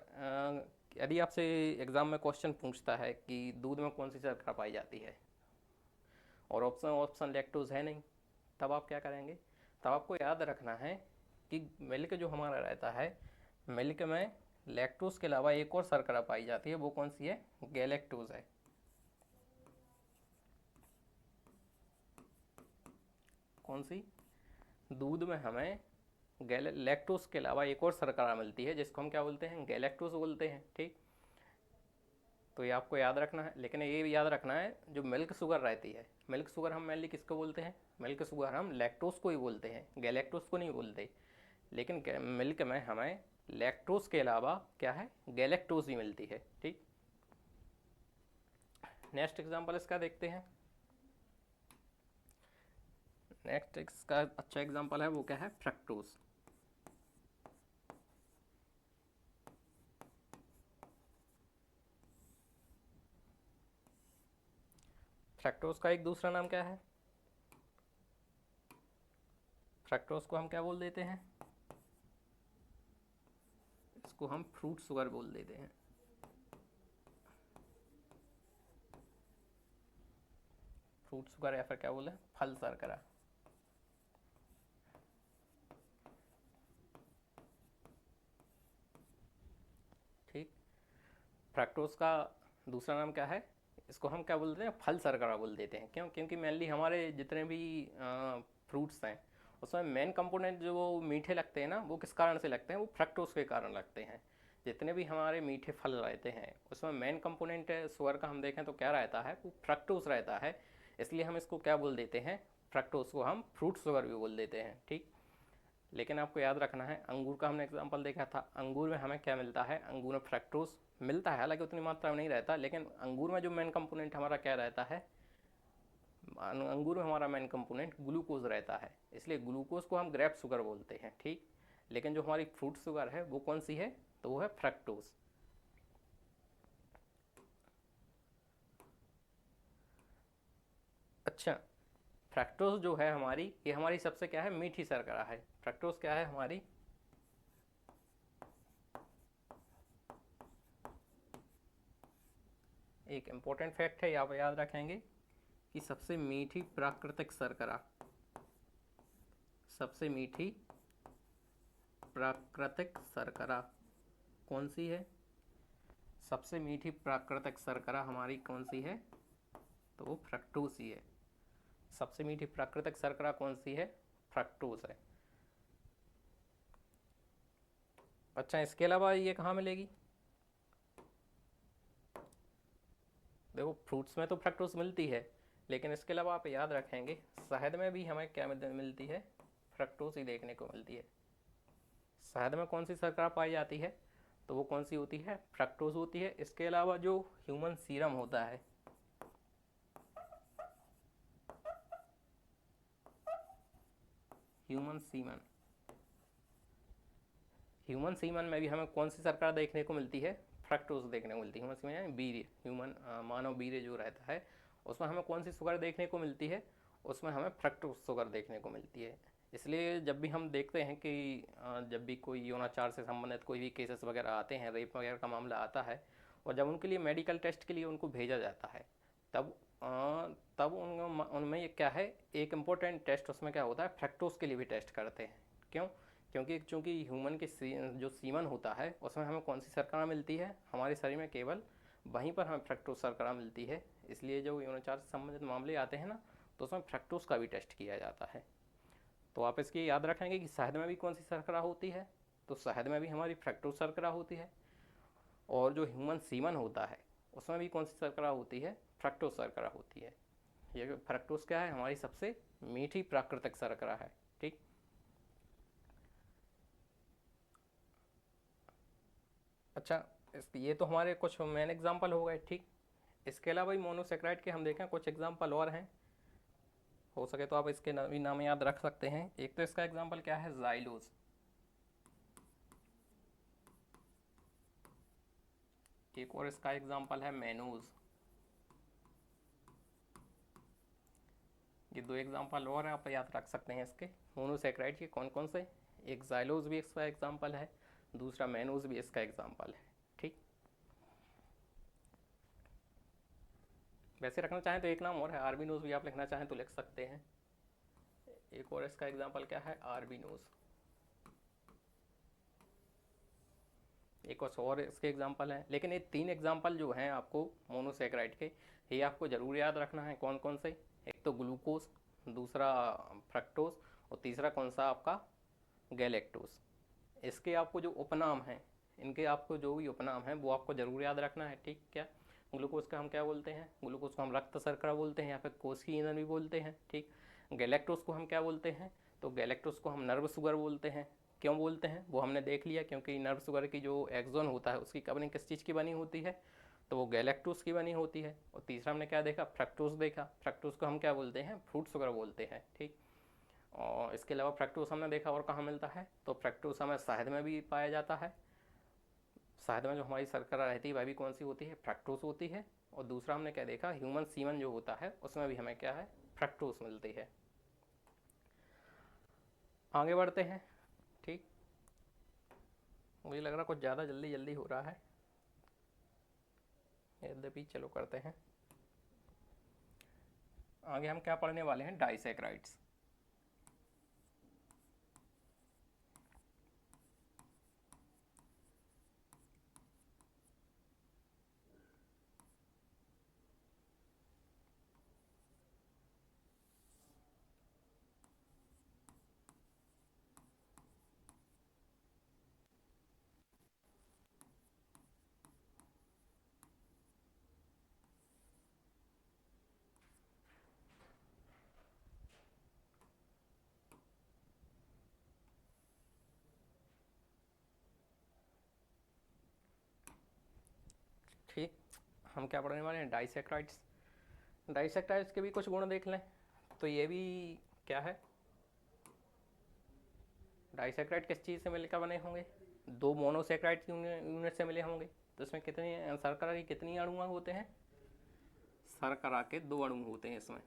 यदि आपसे एग्जाम में क्वेश्चन पूछता है कि दूध में कौन सी शर्करा पाई जाती है और ऑप्शन ऑप्शन लैक्टोज है नहीं, तब आप क्या करेंगे, तब आपको याद रखना है कि मिल्क जो हमारा रहता है, मिल्क में लैक्टोज के अलावा एक और शर्करा पाई जाती है, वो कौन सी है, गैलेक्टोज है। कौन सी, दूध में हमें लैक्टोज के अलावा एक और शर्करा मिलती है जिसको हम क्या बोलते हैं, गैलेक्टोज बोलते हैं। ठीक। तो ये आपको याद रखना है। लेकिन ये भी याद रखना है, जो मिल्क शुगर रहती है, मिल्क शुगर हम मेनली किसको बोलते हैं, मिल्क शुगर हम लैक्टोज को ही बोलते हैं, गैलेक्टोज को नहीं बोलते। लेकिन मिल्क में हमें लैक्टोज के अलावा क्या है, गैलेक्टोज ही मिलती है। ठीक। नेक्स्ट एग्जांपल इसका देखते हैं। नेक्स्ट इसका अच्छा एग्जांपल है, वो क्या है, फ्रक्टोज। फ्रक्टोज का एक दूसरा नाम क्या है, फ्रक्टोज को हम क्या बोल देते हैं, इसको हम फ्रूट शुगर बोल देते हैं। फ्रूट शुगर या फिर क्या बोले, फल शर्करा। ठीक। फ्रक्टोज का दूसरा नाम क्या है, इसको हम क्या बोलते हैं, फल शर्करा बोल देते हैं। क्यों, क्योंकि मेनली हमारे जितने भी फ्रूट्स हैं उसमें मेन कंपोनेंट जो वो मीठे लगते हैं ना, वो किस कारण से लगते हैं, वो फ्रक्टोज के कारण लगते हैं। जितने भी हमारे मीठे फल रहते हैं उसमें मेन कंपोनेंट शुगर का हम देखें तो क्या रहता है, वो फ्रक्टोज रहता है। इसलिए हम इसको क्या बोल देते हैं, फ्रक्टोज को हम फ्रूट शुगर भी बोल देते हैं। ठीक। लेकिन आपको याद रखना है, अंगूर का हमने एग्जांपल देखा था, अंगूर में हमें क्या मिलता है, अंगूर में फ्रक्टोज मिलता है, हालांकि उतनी मात्रा में नहीं रहता, लेकिन अंगूर में जो मेन कंपोनेंट हमारा क्या रहता है, अंगूर में हमारा मेन कंपोनेंट ग्लूकोज रहता है, इसलिए ग्लूकोज को हम ग्रेप शुगर बोलते हैं। ठीक। लेकिन जो हमारी फ्रूट शुगर है वो कौन सी है, तो वो है फ्रक्टोज। अच्छा, फ्रक्टोज जो है हमारी, ये हमारी सबसे क्या है, मीठी शर्करा है। फ्रक्टोज क्या है हमारी, एक इम्पोर्टेंट फैक्ट है, आप याद रखेंगे कि सबसे मीठी प्राकृतिक शर्करा, सबसे मीठी प्राकृतिक शर्करा कौन सी है, सबसे मीठी प्राकृतिक शर्करा हमारी कौन सी है, तो वो फ्रक्टोज ही है। सबसे मीठी प्राकृतिक शर्करा कौन सी है, फ्रक्टोज है। अच्छा, इसके अलावा ये कहाँ मिलेगी, देखो फ्रूट्स में तो फ्रक्टोज मिलती है, लेकिन इसके अलावा आप याद रखेंगे शहद में भी हमें क्या मिलती है, फ्रक्टोज ही देखने को मिलती है। शहद में कौन सी शर्करा पाई जाती है, तो वो कौन सी होती है, फ्रक्टोज होती है। इसके अलावा जो ह्यूमन सीरम होता है, ह्यूमन सीमन, ह्यूमन सीमन में भी हमें कौन सी शर्करा देखने को मिलती है, फ्रक्टोज देखने को मिलती है। ह्यूमन सीमन यानी वीर्य, ह्यूमन मानव वीर्य जो रहता है उसमें हमें कौन सी शुगर देखने को मिलती है, उसमें हमें फ्रक्टोज शुगर देखने को मिलती है। इसलिए जब भी हम देखते हैं कि जब भी कोई यौनाचार से संबंधित कोई भी केसेस वगैरह आते हैं, रेप वगैरह का मामला आता है, और जब उनके लिए मेडिकल टेस्ट के लिए उनको भेजा जाता है, तब तब उनमें ये क्या है, एक इम्पोर्टेंट टेस्ट उसमें क्या होता है, फ्रक्टोज के लिए भी टेस्ट करते हैं। क्यों, क्योंकि चूँकि ह्यूमन के जो सीमन होता है उसमें हमें कौन सी शर्करा मिलती है, हमारे शरीर में केवल वहीं पर हमें फ्रक्टोज शर्करा मिलती है। इसलिए जो यौनाचार से संबंधित मामले आते हैं ना, तो उसमें फ्रक्टोज का भी टेस्ट किया जाता है। तो आप इसकी याद रखेंगे कि शहद में भी कौन सी शर्करा होती है, तो शहद में भी हमारी फ्रक्टोज शर्करा होती है। और जो ह्यूमन सीमन होता है उसमें भी कौन सी शर्करा होती है? फ्रक्टोज शर्करा होती है। ये फ्रक्टोज क्या है? हमारी सबसे मीठी प्राकृतिक शर्करा है। ठीक, अच्छा, ये तो हमारे कुछ मेन एग्जांपल हो गए। ठीक, इसके अलावा भी मोनोसेक्राइड के हम देखें कुछ एग्जांपल और हैं, हो सके तो आप इसके भी नाम याद रख सकते हैं। एक तो इसका एग्जांपल क्या है? जाइलोज। एक और इसका एग्जांपल है मैनोज। ये दो एग्जांपल और हैं, आप याद रख सकते हैं इसके मोनोसेक्राइड के कौन कौन से। एक जाइलोज भी इसका एग्जांपल है, दूसरा मैनोज भी इसका एग्जांपल है। ठीक, वैसे रखना चाहें तो एक नाम और है आर्बिनोज, भी आप लिखना चाहें तो लिख सकते हैं। एक और इसका एग्जांपल क्या है? आर्बिनोज। एक और इसके एग्जांपल हैं, लेकिन ये तीन एग्जांपल जो हैं आपको मोनोसेक्राइड के, ये आपको ज़रूर याद रखना है। कौन कौन से? एक तो ग्लूकोज, दूसरा फ्रक्टोज, और तीसरा कौन सा आपका? गैलेक्टोज। इसके आपको जो उपनाम हैं, इनके आपको जो भी उपनाम हैं वो आपको ज़रूर याद रखना है। ठीक, क्या ग्लूकोज का हम क्या बोलते हैं? ग्लूकोज को हम रक्त शर्करा बोलते हैं या फिर कोशिकीय ईंधन भी बोलते हैं। ठीक, गैलेक्टोज को हम क्या बोलते हैं? तो गैलेक्टोज को हम नर्व शुगर बोलते हैं। क्यों बोलते हैं वो हमने देख लिया, क्योंकि नर्व शुगर की जो एक्सोन होता है उसकी कवरिंग किस चीज़ की बनी होती है? तो वो गैलेक्टोज की बनी होती है। और तीसरा हमने क्या देखा? फ्रक्टोज देखा। फ्रक्टोज को हम क्या बोलते हैं? फ्रूट शुगर बोलते हैं। ठीक, और इसके अलावा फ्रक्टोज हमने देखा और कहाँ मिलता है? तो फ्रक्टोज हमें शहद में भी पाया जाता है। शहद में जो हमारी शर्करा रहती है वह भी कौन सी होती है? फ्रक्टोज होती है। और दूसरा हमने क्या देखा? ह्यूमन सीमन जो होता है उसमें भी हमें क्या है? फ्रक्टोज मिलती है। आगे बढ़ते हैं। ठीक, मुझे लग रहा कुछ ज़्यादा जल्दी जल्दी हो रहा है, यद्यपि चलो करते हैं। आगे हम क्या पढ़ने वाले हैं? डाइसेक्राइड्स। ठीक, हम क्या पढ़ने वाले हैं? डाइसेक्राइड्स। डाइसेक्राइड्स के भी कुछ गुण देख लें। तो ये भी क्या है? डाइसेक्राइड किस चीज़ से मिलकर बने होंगे? दो मोनोसेक्राइड की यूनिट से मिले होंगे। तो इसमें कितने शर्करा के कितनी अणु होते हैं? शर्करा के दो अणु होते हैं इसमें।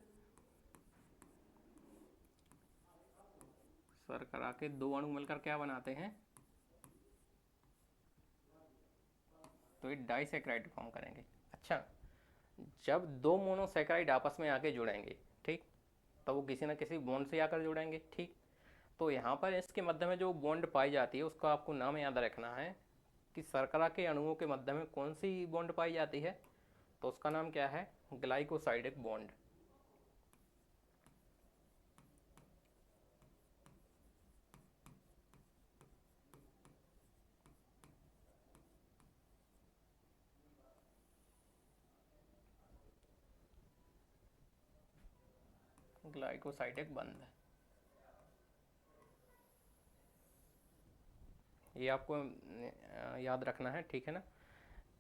शर्करा के दो अणु मिलकर क्या बनाते हैं? तो ये डाइसेक्राइड फॉर्म करेंगे। अच्छा, जब दो मोनोसेक्राइड आपस में आके जुड़ेंगे, ठीक, तो वो किसी न किसी बॉन्ड से आकर जुड़ेंगे। ठीक, तो यहाँ पर इसके मध्य में जो बॉन्ड पाई जाती है उसका आपको नाम याद रखना है कि शर्करा के अणुओं के मध्य में कौन सी बॉन्ड पाई जाती है? तो उसका नाम क्या है? Glycosidic bond. ग्लाइकोसाइडिक बॉन्ड, ये आपको याद रखना है। ठीक है ना,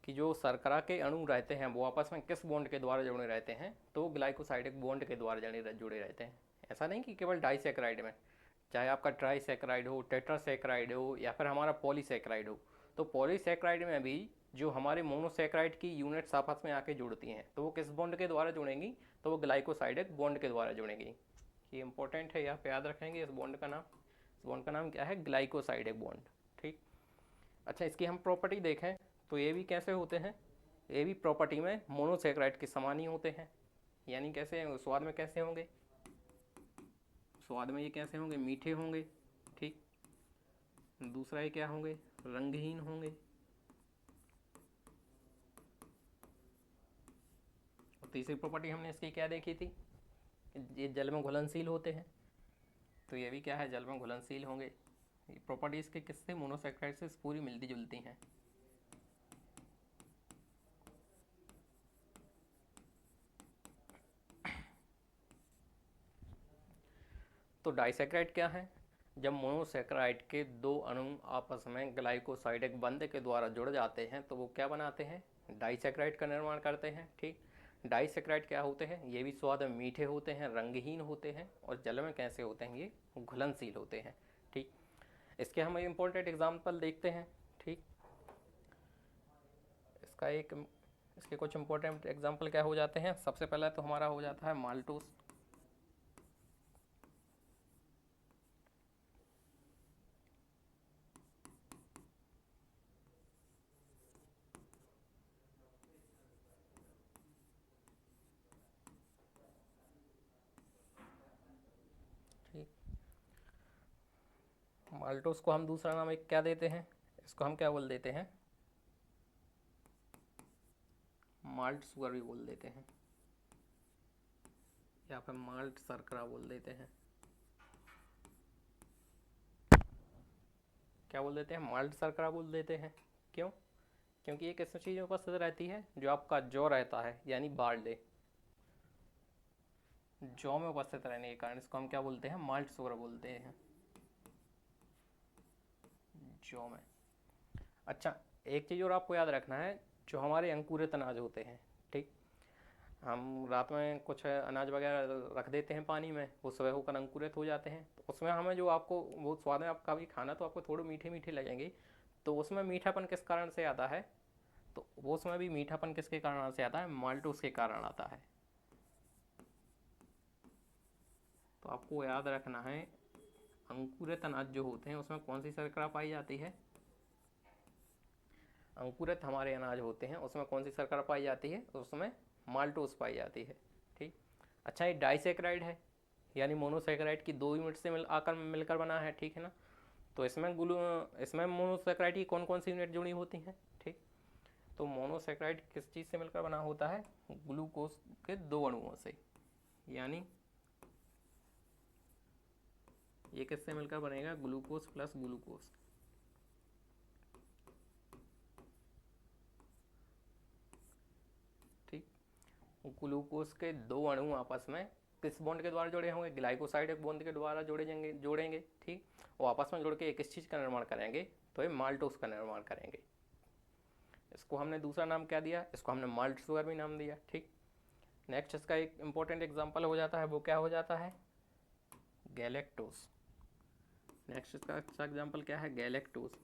कि जो शर्करा के अणु रहते हैं वो आपस में किस बॉन्ड के द्वारा जुड़े रहते हैं? तो ग्लाइकोसाइडिक बॉन्ड के द्वारा जुड़े रहते हैं। ऐसा नहीं कि केवल डाइसेक्राइड में, चाहे आपका ट्राइसेक्राइड हो, टेट्रासेक्राइड हो, या फिर हमारा पॉलीसेक्राइड हो। तो पॉलीसेक्राइड में भी जो हमारे मोनोसेक्राइड की यूनिट्स आपस में आके जुड़ती हैं तो वो किस बॉन्ड के द्वारा जुड़ेंगी? तो वो ग्लाइकोसाइडिक बॉन्ड के द्वारा जुड़ेंगी। ये इंपॉर्टेंट है, यहाँ पे याद रखेंगे इस बॉन्ड का नाम। इस बॉन्ड का नाम क्या है? Glycosidic bond. ठीक, अच्छा, इसकी हम प्रॉपर्टी देखें तो ये भी कैसे होते हैं? ये भी प्रॉपर्टी में मोनोसेक्राइड के समान ही होते हैं। यानी कैसे? स्वाद में कैसे होंगे? स्वाद में ये कैसे होंगे? मीठे होंगे। ठीक, दूसरा ये क्या होंगे? रंगहीन होंगे। और तीसरी प्रॉपर्टी हमने इसकी क्या देखी थी? ये जल में घुलनशील होते हैं। तो ये भी क्या है? जल में घुलनशील होंगे। ये प्रॉपर्टीज़ के किससे? मोनोसेक्राइड से पूरी मिलती जुलती हैं। तो डाइसैकेराइड क्या है? जब मोनोसैकेराइड के दो अणु आपस में ग्लाइकोसाइडिक बंध के द्वारा जुड़ जाते हैं तो वो क्या बनाते हैं? डाइसैकेराइड का निर्माण करते हैं। ठीक, डाइसैकेराइड क्या होते हैं? ये भी स्वाद में मीठे होते हैं, रंगहीन होते हैं और जल में कैसे होते हैं? ये घुलनशील होते हैं। ठीक, इसके हम इम्पोर्टेंट एग्जाम्पल देखते हैं। ठीक, इसके कुछ इंपॉर्टेंट एग्जाम्पल क्या हो जाते हैं? सबसे पहले तो हमारा हो जाता है माल्टोस। ठीक, माल्टोस को हम दूसरा नाम एक क्या देते हैं? इसको हम क्या बोल देते हैं? माल्ट शुगर भी बोल देते हैं, या फिर माल्ट शर्करा बोल देते हैं। क्या बोल देते हैं? माल्ट शर्करा बोल देते हैं। क्यों? क्योंकि एक ऐसी चीज़ उपस्थित रहती है जो आपका जौ रहता है, यानी बारले, जौ में उपस्थित रहने के कारण इसको हम क्या बोलते हैं? माल्ट शुगर बोलते हैं, जौ में। अच्छा, एक चीज़ और आपको याद रखना है, जो हमारे अंकुरित अनाज होते हैं, ठीक, हम रात में कुछ अनाज वगैरह रख देते हैं पानी में, वो सुबह होकर अंकुरित हो जाते हैं, तो उसमें हमें जो आपको वो स्वाद में आपका भी खाना तो आपको थोड़े मीठे मीठे लगेंगे, तो उसमें मीठापन किस कारण से आता है? तो वो उसमें भी मीठापन किसके कारण से आता है? माल्टोस के कारण आता है। तो आपको याद रखना है, अंकुरित अनाज जो होते हैं उसमें कौन सी शर्करा पाई जाती है? अंकुरित हमारे अनाज होते हैं उसमें कौन सी शर्करा पाई जाती है? उसमें माल्टोस पाई जाती है। ठीक, अच्छा, ये डाइसैकेराइड है, यानी मोनोसैकेराइड की दो यूनिट से मिलकर बना है। ठीक है ना? तो इसमें मोनोसैकेराइड की कौन कौन सी यूनिट जुड़ी होती हैं? ठीक, तो मोनोसैकेराइड किस चीज़ से मिलकर बना होता है? ग्लूकोज के दो अणुओं से, यानी ये किससे मिलकर बनेगा? Glucose plus glucose. ठीक, ग्लूकोज के दो अणु आपस में किस बॉन्ड के द्वारा जुड़े होंगे? ग्लाइकोसाइड बॉन्ड के द्वारा जोड़ेंगे। ठीक, वो आपस में जुड़ के एक किस चीज़ का निर्माण करेंगे? तो ये माल्टोस का निर्माण करेंगे। इसको हमने दूसरा नाम क्या दिया? इसको हमने माल्ट शुगर भी नाम दिया। ठीक, नेक्स्ट इसका एक इंपॉर्टेंट एग्जाम्पल हो जाता है, वो क्या हो जाता है? गैलेक्टोस। नेक्स्ट इसका अच्छा एग्जाम्पल क्या है? गैलेक्टोस।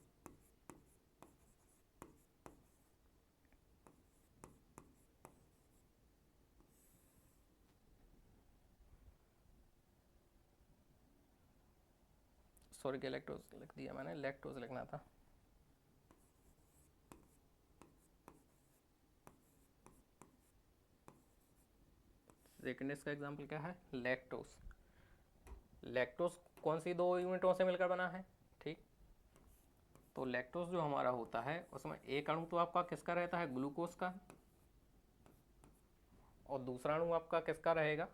सॉरी, गैलेक्टोस लिख दिया मैंने, लैक्टोस लिखना था। सेकेंड इसका एग्जाम्पल क्या है? लैक्टोस। लैक्टोस कौन सी दो यूनिटों से मिलकर बना है? ठीक, तो लैक्टोस जो हमारा होता है उसमें एक अणु तो आपका किसका रहता है? ग्लूकोज का, और दूसरा अणु आपका किसका रहेगा?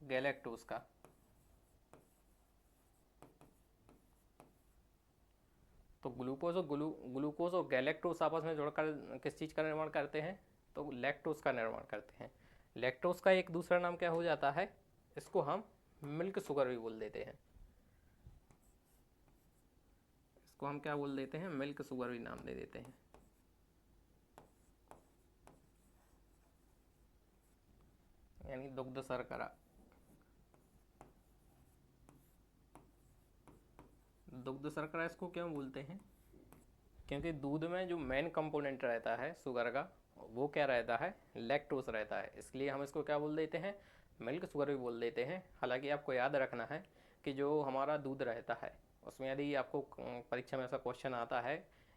गैलेक्टोस का। तो ग्लूकोज और गैलेक्टोस आपस में जुड़कर किस चीज़ का निर्माण करते हैं? तो लैक्टोस का निर्माण करते हैं। लैक्टोस का एक दूसरा नाम क्या हो जाता है? इसको हम मिल्क शुगर भी बोल देते हैं। इसको हम क्या बोल देते हैं? मिल्क शुगर भी नाम दे देते हैं, यानी दुग्ध शर्करा। दुग्ध शर्करा इसको क्यों बोलते हैं? क्योंकि दूध में जो मेन कंपोनेंट रहता है शुगर का, वो क्या रहता है? लैक्टोस रहता है, इसलिए हम इसको क्या बोल देते हैं? मिल्क शुगर भी बोल देते हैं। हालांकि आपको याद रखना है कि जो हमारा दूध रहता है उसमें यदि आपको परीक्षा में ऐसा क्वेश्चन आता है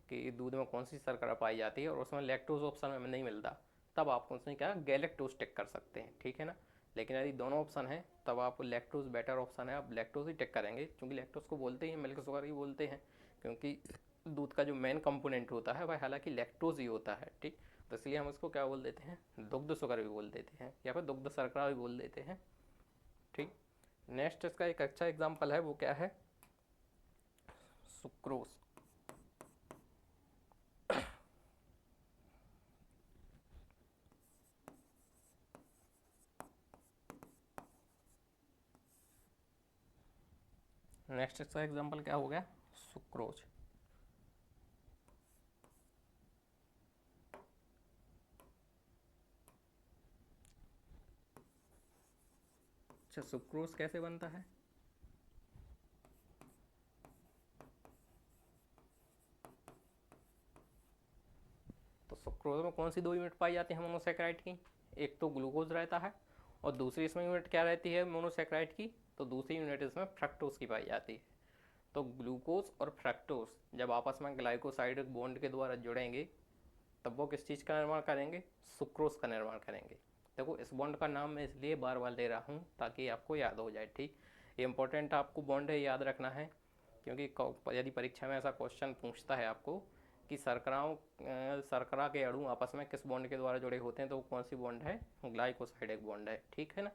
कि दूध में कौन सी शर्करा पाई जाती है और उसमें लैक्टोज ऑप्शन में नहीं मिलता, तब आप उसमें क्या गैलेक्टोज टिक कर सकते हैं। ठीक है ना? लेकिन यदि दोनों ऑप्शन है तब आप लैक्टोज बेटर ऑप्शन है, आप लैक्टोज ही टिक करेंगे, क्योंकि लैक्टोज को बोलते ही मिल्क शुगर ही बोलते हैं, क्योंकि दूध का जो मेन कंपोनेंट होता है वह हालांकि लैक्टोज ही होता है। ठीक, तो इसलिए हम इसको क्या बोल देते हैं? दुग्ध शुगर भी बोल देते हैं, या फिर दुग्ध शर्करा भी बोल देते हैं। ठीक, नेक्स्ट इसका एक अच्छा एग्जाम्पल है, वो क्या है? सुक्रोज। नेक्स्ट इसका एग्जांपल क्या हो गया, सुक्रोज। अच्छा, सुक्रोज कैसे बनता है? तो सुक्रोज में कौन सी दो यूनिट पाई जाती है मोनोसेक्राइड की? एक तो ग्लूकोज रहता है और दूसरी इसमें यूनिट क्या रहती है मोनोसेक्राइड की? तो दूसरी यूनिट इसमें फ्रक्टोज की पाई जाती है। तो ग्लूकोज और फ्रक्टोज जब आपस में ग्लाइकोसाइड बॉन्ड के द्वारा जुड़ेंगे तब वो किस चीज़ का निर्माण करेंगे, सुक्रोज का निर्माण करेंगे। देखो, इस बॉन्ड का नाम मैं इसलिए बार बार ले रहा हूँ ताकि आपको याद हो जाए। ठीक, ये इंपॉर्टेंट आपको बॉन्ड है, याद रखना है, क्योंकि यदि परीक्षा में ऐसा क्वेश्चन पूछता है आपको कि शर्करा के अणु आपस में किस बॉन्ड के द्वारा जुड़े होते हैं, तो वो कौन सी बॉन्ड है, ग्लाइकोसाइडिक बॉन्ड है। ठीक है ना।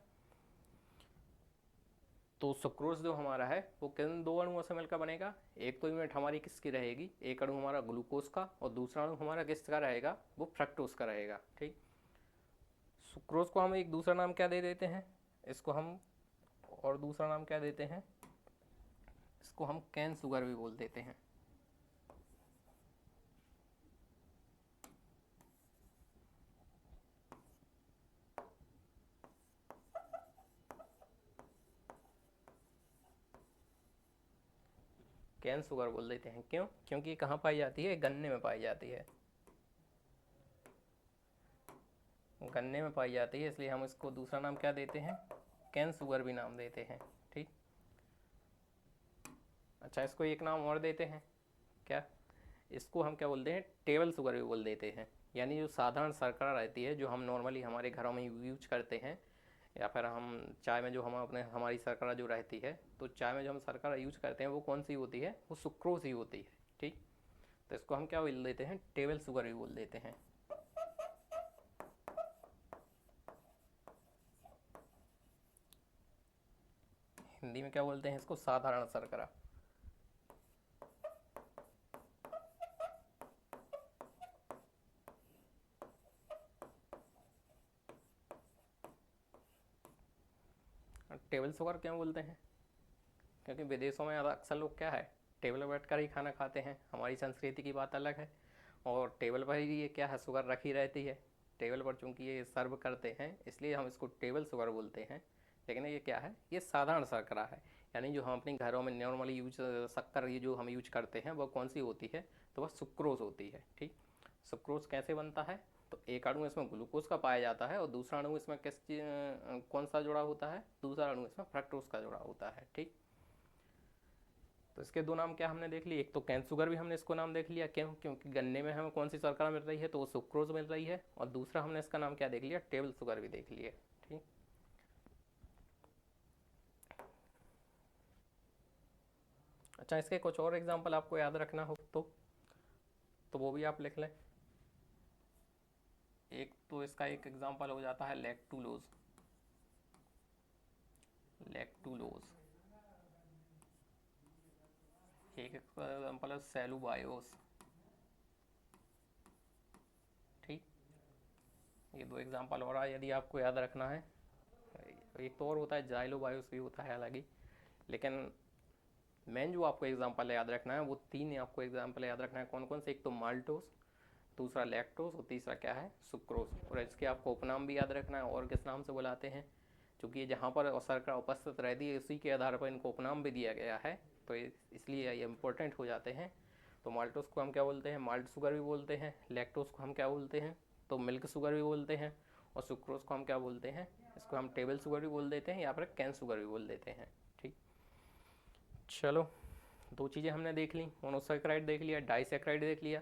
तो सुक्रोज जो हमारा है वो किन दो अणुओं से मिलकर बनेगा? एक तो यूनिट हमारी किसकी रहेगी, एक अणु हमारा ग्लूकोज का और दूसरा अणु हमारा किसका रहेगा, वो फ्रक्टोज का रहेगा। ठीक, सुक्रोज को हम एक दूसरा नाम क्या दे देते हैं, इसको हम और दूसरा नाम क्या देते हैं, इसको हम कैन शुगर भी बोल देते हैं। कैन शुगर बोल देते हैं, क्यों? क्योंकि कहाँ पाई जाती है, गन्ने में पाई जाती है, गन्ने में पाई जाती है, इसलिए हम इसको दूसरा नाम क्या देते हैं, कैन शुगर भी नाम देते हैं। ठीक, अच्छा, इसको एक नाम और देते हैं, क्या? इसको हम क्या बोलते हैं, टेबल शुगर भी बोल देते हैं। यानी जो साधारण शर्करा रहती है जो हम नॉर्मली हमारे घरों में यूज करते हैं, या फिर हम चाय में जो हम अपने हमारी शर्करा जो रहती है, तो चाय में जो हम शर्करा यूज करते हैं वो कौन सी होती है, वो सुक्रोज ही होती है। ठीक, तो इसको हम क्या बोल देते हैं, टेबल शुगर भी बोल देते हैं। हिंदी में क्या बोलते हैं इसको, साधारण शर्करा। टेबल शुगर क्यों बोलते हैं? क्योंकि विदेशों में अक्सर लोग क्या है, टेबल पर बैठ कर ही खाना खाते हैं, हमारी संस्कृति की बात अलग है, और टेबल पर ही ये क्या है, शुगर रखी रहती है टेबल पर, चूँकि ये सर्व करते हैं इसलिए हम इसको टेबल शुगर बोलते हैं। लेकिन ये क्या है, ये साधारण शर्करा है, यानी जो हम अपने घरों में नॉर्मली यूज शक्कर ये जो हम यूज करते हैं वो कौन सी होती है, तो वह सुक्रोज होती है। ठीक, सुक्रोज कैसे बनता है, तो एक अणु इसमें ग्लूकोज का पाया जाता है और दूसरा अणु इसमें कौन सा जुड़ा होता है, दूसरा अणु इसमें फ्रक्टोज का जुड़ा होता है। ठीक, तो इसके दो नाम क्या हमने देख लिए, एक तो कैन शुगर भी हमने इसको नाम देख लिया, क्यों? क्योंकि गन्ने में हमें कौन सी शर्करा मिल रही है, तो वो सुक्रोज मिल रही है, और दूसरा हमने इसका नाम क्या देख लिया, टेबल शुगर भी देख लिया। ठीक, अच्छा, इसके कुछ और एग्जाम्पल आपको याद रखना हो तो वो भी आप लिख लें। एक तो इसका एक एग्जाम्पल हो जाता है लैक्टुलोज, लैक्टुलोज। एक एग्जाम्पल है सेलुबायोस। ठीक, ये दो एग्जाम्पल और है यदि आपको याद रखना है। एक तो और होता है जाइलोबायोस भी होता है अलग ही, लेकिन मेन जो आपको एग्जाम्पल याद रखना है वो तीन आपको एग्जाम्पल याद रखना है। कौन कौन से, एक तो माल्टोस, दूसरा लैक्टोस और तीसरा क्या है, सुक्रोज। और इसके आपको उपनाम भी याद रखना है, और किस नाम से बुलाते हैं, क्योंकि ये जहाँ पर शर्करा उपस्थित रहती है उसी के आधार पर इनको उपनाम भी दिया गया है, तो इसलिए ये इंपॉर्टेंट हो जाते हैं। तो माल्टोस को हम क्या बोलते हैं, माल्ट शुगर भी बोलते हैं, लैक्टोस को हम क्या बोलते हैं, तो मिल्क शुगर भी बोलते हैं, और सुक्रोज को हम क्या बोलते हैं, इसको हम टेबल शुगर भी बोल देते हैं या फिर कैन शुगर भी बोल देते हैं। ठीक, चलो, दो चीज़ें हमने देख ली, मोनोसेक्राइड देख लिया, डाइसेक्राइड देख लिया।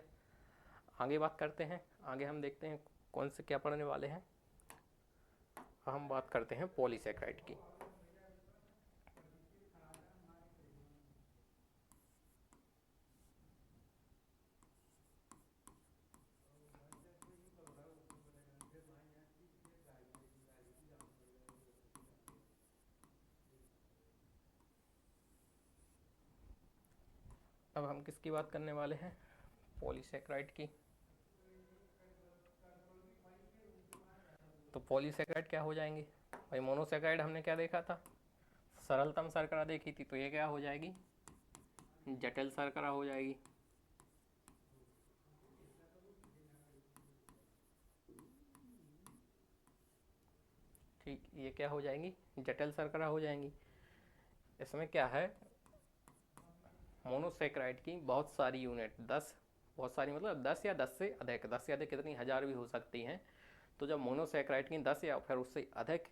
आगे बात करते हैं, आगे हम देखते हैं कौन से क्या पढ़ने वाले हैं। हम बात करते हैं पॉलीसेक्राइड की। अब हम किसकी बात करने वाले हैं, पॉलीसेक्राइड की। तो पॉलीसेक्राइड क्या हो जाएंगे भाई, मोनोसेक्राइड हमने क्या देखा था, सरलतम शर्करा देखी थी, तो ये क्या हो जाएगी, जटिल शर्करा हो जाएगी। ठीक, ये क्या हो जाएंगी, जटिल शर्करा हो जाएंगी। इसमें क्या है, मोनोसेक्राइड की बहुत सारी यूनिट, 10, बहुत सारी मतलब 10 या 10 से अधिक, 10 से अधिक कितनी, हज़ार भी हो सकती हैं। तो जब मोनोसेक्राइड की 10 या फिर उससे अधिक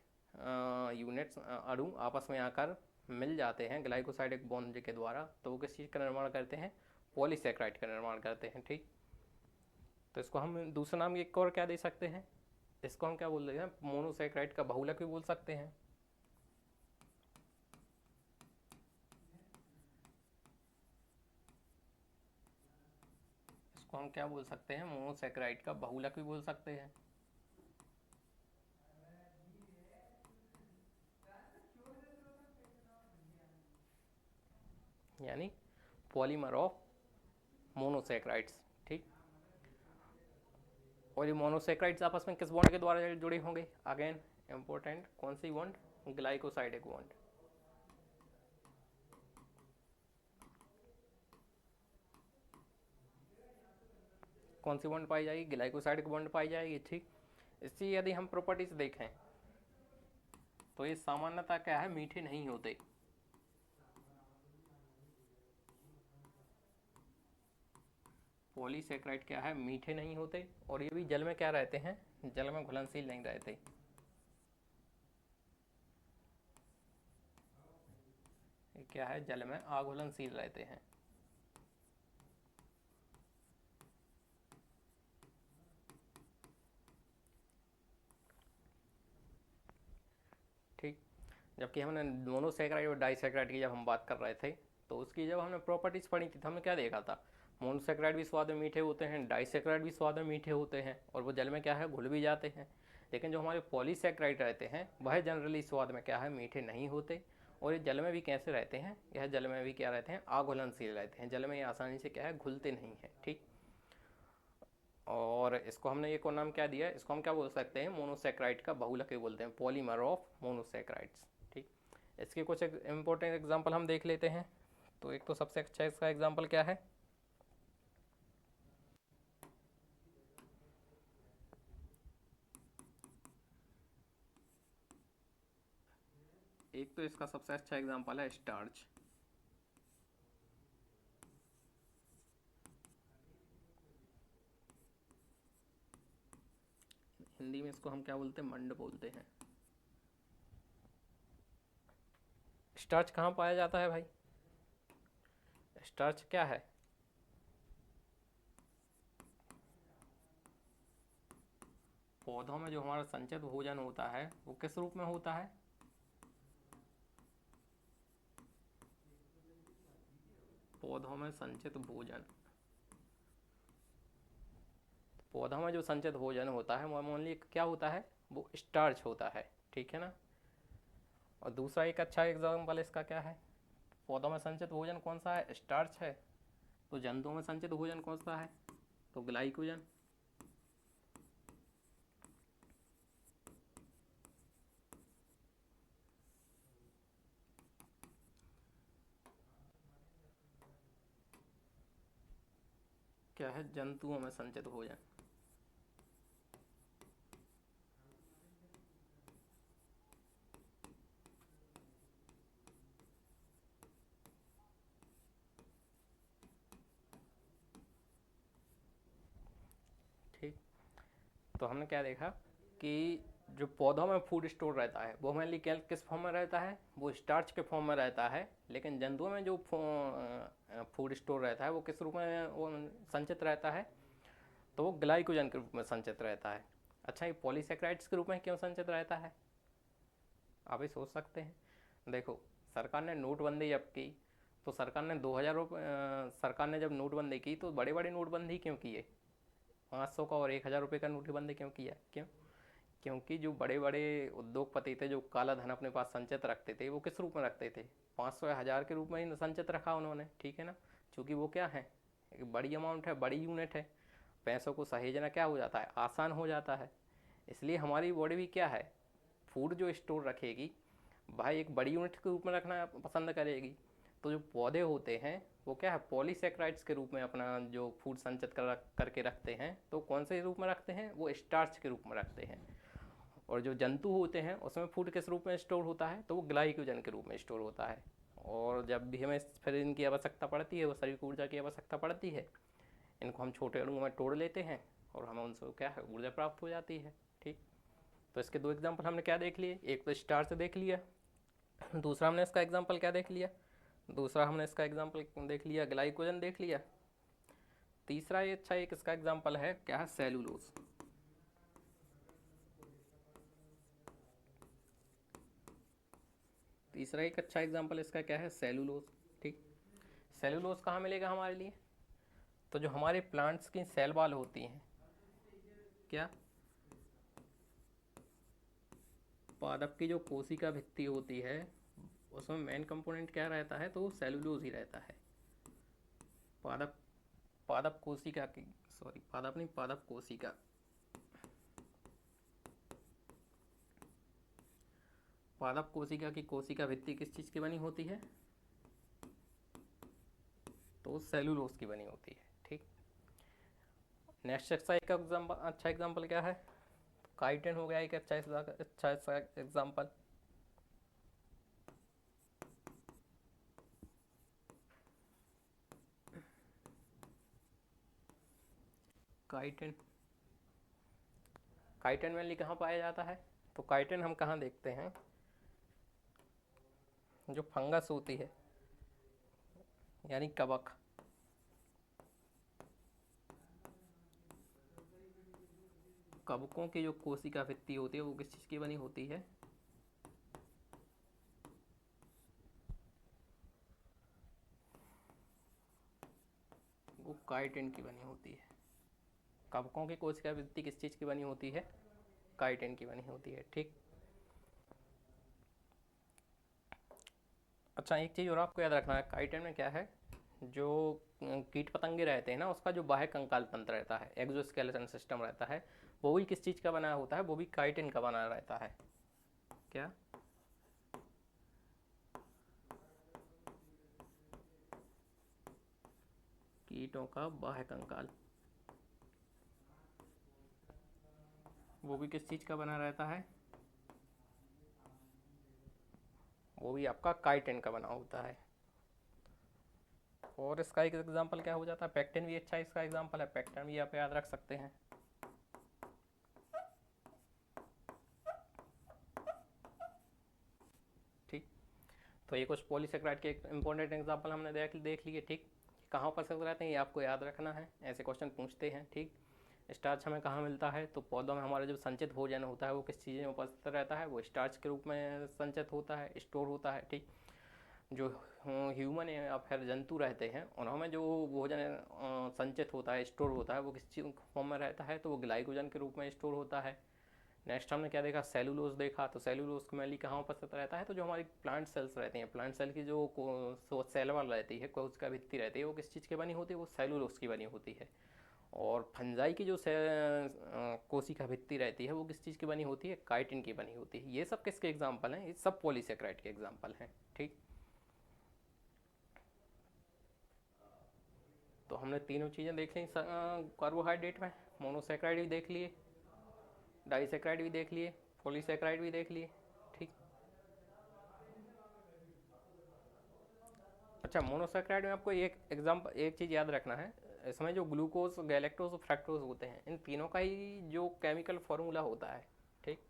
यूनिट्स, अणु आपस में आकर मिल जाते हैं ग्लाइकोसाइडिक बॉन्ड के द्वारा, तो वो किस चीज़ का निर्माण करते हैं, पॉलीसेक्राइड का निर्माण करते हैं। ठीक, तो इसको हम दूसरा नाम एक और क्या दे सकते हैं, इसको हम क्या बोल रहे हैं, मोनोसेक्राइड का बहुलक भी बोल सकते हैं। इसको हम क्या बोल सकते हैं, मोनोसेक्राइड का बहुलक भी बोल सकते हैं। यानी पॉलीमर ऑफ मोनोसेक्राइड्स। ठीक, और ये मोनोसेक्राइड्स आपस में किस बॉन्ड के द्वारा जुड़े होंगे, अगेन इंपॉर्टेंट, कौन सी बॉन्ड, ग्लाइकोसाइडिक बॉन्ड। कौन सी बॉन्ड पाई जाएगी, ग्लाइकोसाइडिक बॉन्ड पाई जाएगी। ठीक, इसकी यदि हम प्रॉपर्टीज देखें तो ये सामान्यतः क्या है, मीठे नहीं होते। पॉलीसेक्राइड क्या है, मीठे नहीं होते, और ये भी जल में क्या रहते हैं, जल में घुलनशील नहीं रहते। ये क्या है, जल में अघुलनशील रहते हैं। ठीक, जबकि हमने मोनोसेक्राइड और डाइसेक्राइड की जब हम बात कर रहे थे, तो उसकी जब हमने प्रॉपर्टीज़ पढ़ी थी तो हमने क्या देखा था, मोनोसेक्राइड भी स्वाद में मीठे होते हैं, डाइसेक्राइड भी स्वाद में मीठे होते हैं, और वो जल में क्या है, घुल भी जाते हैं। लेकिन जो हमारे पॉलीसेक्राइड रहते हैं वह जनरली स्वाद में क्या है, मीठे नहीं होते, और ये जल में भी कैसे रहते हैं, यह जल में भी क्या रहते हैं, अघुलनशील रहते हैं, जल में ये आसानी से क्या है, घुलते नहीं हैं। ठीक, और इसको हमने एक और नाम क्या दिया, इसको हम क्या बोल सकते हैं, मोनोसेक्राइड का बहुलक बोलते हैं, पॉलीमर ऑफ मोनोसेक्राइड्स। ठीक, इसके कुछ इंपॉर्टेंट एग्जांपल हम देख लेते हैं। तो एक तो सबसे अच्छा इसका एग्जांपल क्या है, एक तो इसका सबसे अच्छा एग्जांपल है स्टार्च। हिंदी में इसको हम क्या बोलते हैं, मंड बोलते हैं। स्टार्च कहाँ पाया जाता है भाई, स्टार्च क्या है, पौधों में जो हमारा संचित भोजन होता है वो किस रूप में होता है, पौधों में संचित भोजन, पौधों में जो संचित भोजन होता है वो मामूली क्या होता है, वो स्टार्च होता है। ठीक है ना, और दूसरा एक अच्छा एग्जाम्पल इसका क्या है, पौधों में संचित भोजन कौन सा है, स्टार्च है, तो जंतुओं में संचित भोजन कौन सा है, तो ग्लाइकोजन। क्या है, जंतुओं में संचित भोजन। ठीक, तो हमने क्या देखा कि जो पौधों में फूड स्टोर रहता है वो मेनली क्या किस फॉर्म में रहता है, वो स्टार्च के फॉर्म में रहता है। लेकिन जंतुओं में जो फूड स्टोर रहता है वो किस रूप में वो संचित रहता है, तो वो ग्लाइकोजन के रूप में संचित रहता है। अच्छा, ये पॉलीसेक्राइड्स के रूप में क्यों संचित रहता है, आप ही सोच सकते हैं। देखो, सरकार ने नोटबंदी जब की तो सरकार ने 2000 सरकार ने जब नोटबंदी की तो बड़े बड़े नोटबंदी क्यों किए, 500 का और 1000 रुपये का नोटबंदी क्यों किया, क्यों, क्योंकि जो बड़े बड़े उद्योगपति थे जो काला धन अपने पास संचित रखते थे वो किस रूप में रखते थे, 500 या 1000 के रूप में ही संचित रखा उन्होंने। ठीक है ना, क्योंकि वो क्या है, एक बड़ी अमाउंट है, बड़ी यूनिट है, पैसों को सहेजना क्या हो जाता है, आसान हो जाता है। इसलिए हमारी बॉडी भी क्या है, फूड जो स्टोर रखेगी, भाई एक बड़ी यूनिट के रूप में रखना पसंद करेगी। तो जो पौधे होते हैं वो क्या है, पॉलीसेक्राइड्स के रूप में अपना जो फूड संचित करके रखते हैं। तो कौन से रूप में रखते हैं, वो स्टार्च के रूप में रखते हैं। और जो जंतु होते हैं उसमें फूड किस रूप में स्टोर होता है, तो वो ग्लाइकोजन के रूप में स्टोर होता है। और जब भी हमें फिर इनकी आवश्यकता पड़ती है, वो शरीर को ऊर्जा की आवश्यकता पड़ती है, इनको हम छोटे अणुओं में तोड़ लेते हैं और हमें उनसे क्या है, ऊर्जा प्राप्त हो जाती है। ठीक। तो इसके दो एग्जाम्पल हमने क्या देख लिए, एक तो स्टार्च देख लिया, दूसरा हमने इसका एग्जाम्पल क्या देख लिया, दूसरा हमने इसका एग्जाम्पल देख लिया ग्लाइकोजन देख लिया। तीसरा ये अच्छा एक इसका एग्जाम्पल है, क्या है, सेलुलोज। तीसरा एक अच्छा एग्जाम्पल इसका क्या है, सेलुलोज। ठीक। सेलुलोज कहाँ मिलेगा हमारे लिए, तो जो हमारे प्लांट्स की सेल वॉल होती हैं, क्या, पादप की जो कोशिका भित्ति होती है उसमें मेन कंपोनेंट क्या रहता है, तो वो सेलुलोज ही रहता है। पादप पादप कोशिका की, सॉरी पादप नहीं, पादप कोशिका, पादप कोशिका की कोशिका भित्ति किस चीज़ की बनी होती है, तो सेलुलोज की बनी होती है। ठीक। नेक्स्ट अच्छा एग्जाम्पल क्या है, काइटिन हो गया एक अच्छा एग्जाम्पल। काइटिन, काइटिन मेनली कहाँ पाया जाता है, तो काइटिन हम कहाँ देखते हैं, जो फंगस होती है यानी कवक, कवकों की जो कोशिका भित्ति होती है वो किस चीज़ की बनी होती है, वो काइटिन की बनी होती है। कवकों की कोशिका भित्ति किस चीज़ की बनी होती है, काइटिन की बनी होती है। ठीक। अच्छा एक चीज़ और आपको याद रखना है, काइटिन में क्या है, जो कीट पतंगे रहते हैं ना, उसका जो बाह्य कंकाल तंत्र रहता है, एक्सोस्केलेटन सिस्टम रहता है, वो भी किस चीज़ का बना होता है, वो भी काइटिन का बना रहता है। क्या, कीटों का बाह्य कंकाल, वो भी किस चीज़ का बना रहता है, वो भी आपका काइटिन का बना होता है। और इसका एक एग्जांपल क्या हो जाता है, पेक्टिन भी अच्छा इसका एग्जांपल है, पेक्टिन भी आप याद रख सकते हैं। ठीक। तो ये कुछ पॉलीसेक्राइड के इंपॉर्टेंट एग्जांपल हमने देख लिए। ठीक। कहाँ उपस्थित रहते हैं ये आपको याद रखना है, ऐसे क्वेश्चन पूछते हैं। ठीक। स्टार्च हमें कहाँ मिलता है, तो पौधों में हमारा जो संचित भोजन होता है वो किस चीज़ में उपस्थित रहता है, वो स्टार्च के रूप में संचित होता है, स्टोर होता है। ठीक। जो ह्यूमन या फिर जंतु रहते हैं उनमें जो भोजन संचित होता है, स्टोर होता है, वो किस चीज़ फॉर्म में रहता है, तो वो ग्लाइकोजन के रूप में स्टोर होता है। नेक्स्ट हमने क्या देखा, सेलुलोज देखा। तो सेलुलोज मेनली कहाँ उपस्थित रहता है, तो जो हमारी प्लांट सेल्स रहती हैं, प्लांट सेल की जो सेल वॉल रहती है, कोशिका भित्ति रहती है, वो किस चीज़ की बनी होती है, वो सेलुलोज की बनी होती है। और फंजाई की जो कोशिका भित्ति रहती है वो किस चीज़ की बनी होती है, काइटिन की बनी होती है। ये सब किसके एग्जाम्पल हैं, ये सब पॉलीसेक्राइड के एग्जाम्पल हैं। ठीक। तो हमने तीनों चीज़ें देख ली कार्बोहाइड्रेट में, मोनोसेक्राइड भी देख लिए, डाइसेक्राइड भी देख लिए, पॉलीसेक्राइड भी देख लिए। ठीक। अच्छा मोनोसेक्राइड में आपको एक चीज़ याद रखना है, इसमें जो ग्लूकोज, गैलेक्टोज और फ्रक्टोज होते हैं, इन तीनों का ही जो केमिकल फॉर्मूला होता है। ठीक।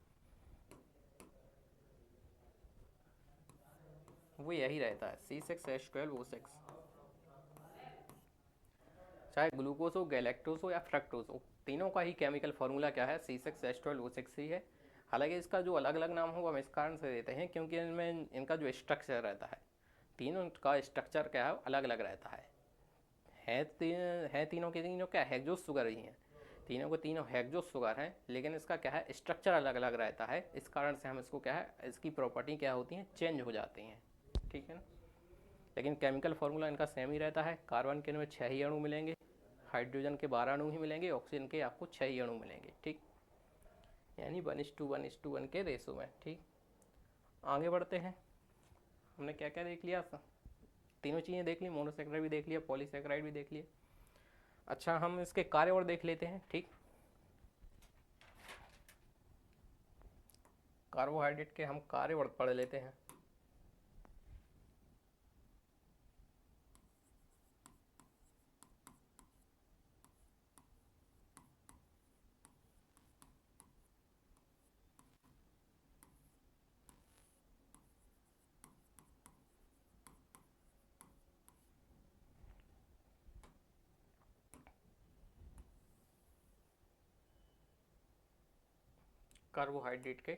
वो यही रहता है C6H12O6। चाहे ग्लूकोज हो, गैलेक्टोज हो या फ्रक्टोज हो, तीनों का ही केमिकल फार्मूला क्या है, C6H12O6 ही है। हालांकि इसका जो अलग अलग नाम हो हम इस कारण से देते हैं क्योंकि इनमें इनका जो स्ट्रक्चर रहता है, तीनों का स्ट्रक्चर क्या है, अलग अलग रहता है। है तीनों के तीनों क्या, हेक्सोस शुगर ही हैं, तीनों को तीनों हेक्सोस शुगर हैं, लेकिन इसका क्या है, स्ट्रक्चर अलग अलग रहता है। इस कारण से हम इसको क्या है, इसकी प्रॉपर्टी क्या होती हैं, चेंज हो जाती हैं। ठीक है ना। लेकिन केमिकल फार्मूला इनका सेम ही रहता है। कार्बन के इनमें 6 ही अणु मिलेंगे, हाइड्रोजन के 12 अणु ही मिलेंगे, ऑक्सीजन के आपको 6 ही अणु मिलेंगे। ठीक। यानी 1:1:1 के रेशो में। ठीक। आगे बढ़ते हैं। हमने क्या क्या देख लिया, तीनों चीज़ें देख ली, मोनोसेक्राइड भी देख लिया, पॉलीसेक्राइड भी देख लिया। अच्छा, हम इसके कार्य और देख लेते हैं। ठीक, कार्बोहाइड्रेट के हम कार्य और पढ़ लेते हैं। कार्बोहाइड्रेट के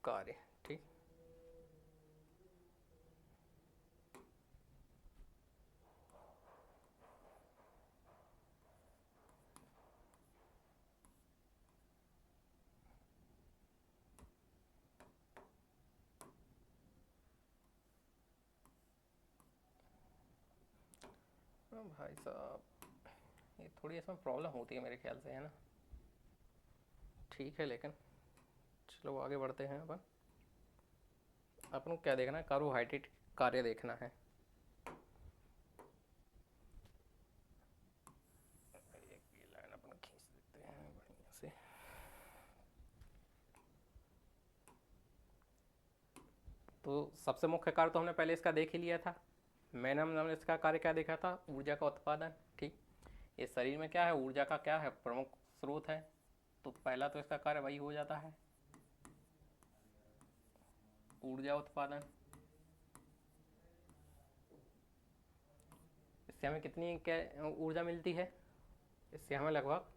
कार्य। ठीक, भाई साहब ये थोड़ी इसमें प्रॉब्लम होती है मेरे ख्याल से, है ना। ठीक है, लेकिन चलो आगे बढ़ते हैं। अपन को क्या देखना है, कार्बोहाइड्रेट कार्य देखना है। एक ये लाइन अपन खींच देते हैं बढ़िया से। तो सबसे मुख्य कार्य तो हमने पहले इसका देख ही लिया था। मैंने हमने इसका कार्य क्या देखा था, ऊर्जा का उत्पादन। ठीक, ये शरीर में क्या है, ऊर्जा का क्या है, प्रमुख स्रोत है। तो पहला तो इसका कार्य वही हो जाता है, ऊर्जा उत्पादन। इससे हमें कितनी ऊर्जा मिलती है, इससे हमें लगभग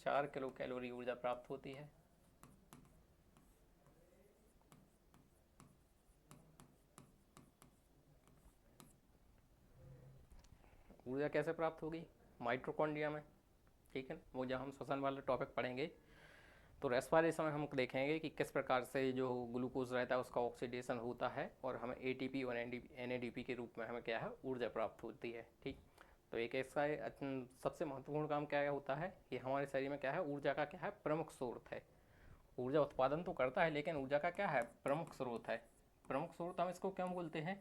4 किलो कैलोरी ऊर्जा प्राप्त होती है। ऊर्जा कैसे प्राप्त होगी, माइटोकॉन्ड्रिया में। ठीक है, वो जब हम श्वसन वाला टॉपिक पढ़ेंगे तो रेस्पिरेशन में हम देखेंगे कि किस प्रकार से जो ग्लूकोज रहता है उसका ऑक्सीडेशन होता है और हमें एटीपी और एनएडीपी के रूप में हमें क्या है, ऊर्जा प्राप्त होती है। ठीक, तो एक ऐसा सबसे महत्वपूर्ण काम क्या होता है कि हमारे शरीर में क्या है, ऊर्जा का क्या है, प्रमुख स्रोत है। ऊर्जा उत्पादन तो करता है लेकिन ऊर्जा का क्या है, प्रमुख स्रोत है। प्रमुख स्रोत हम इसको क्या बोलते हैं,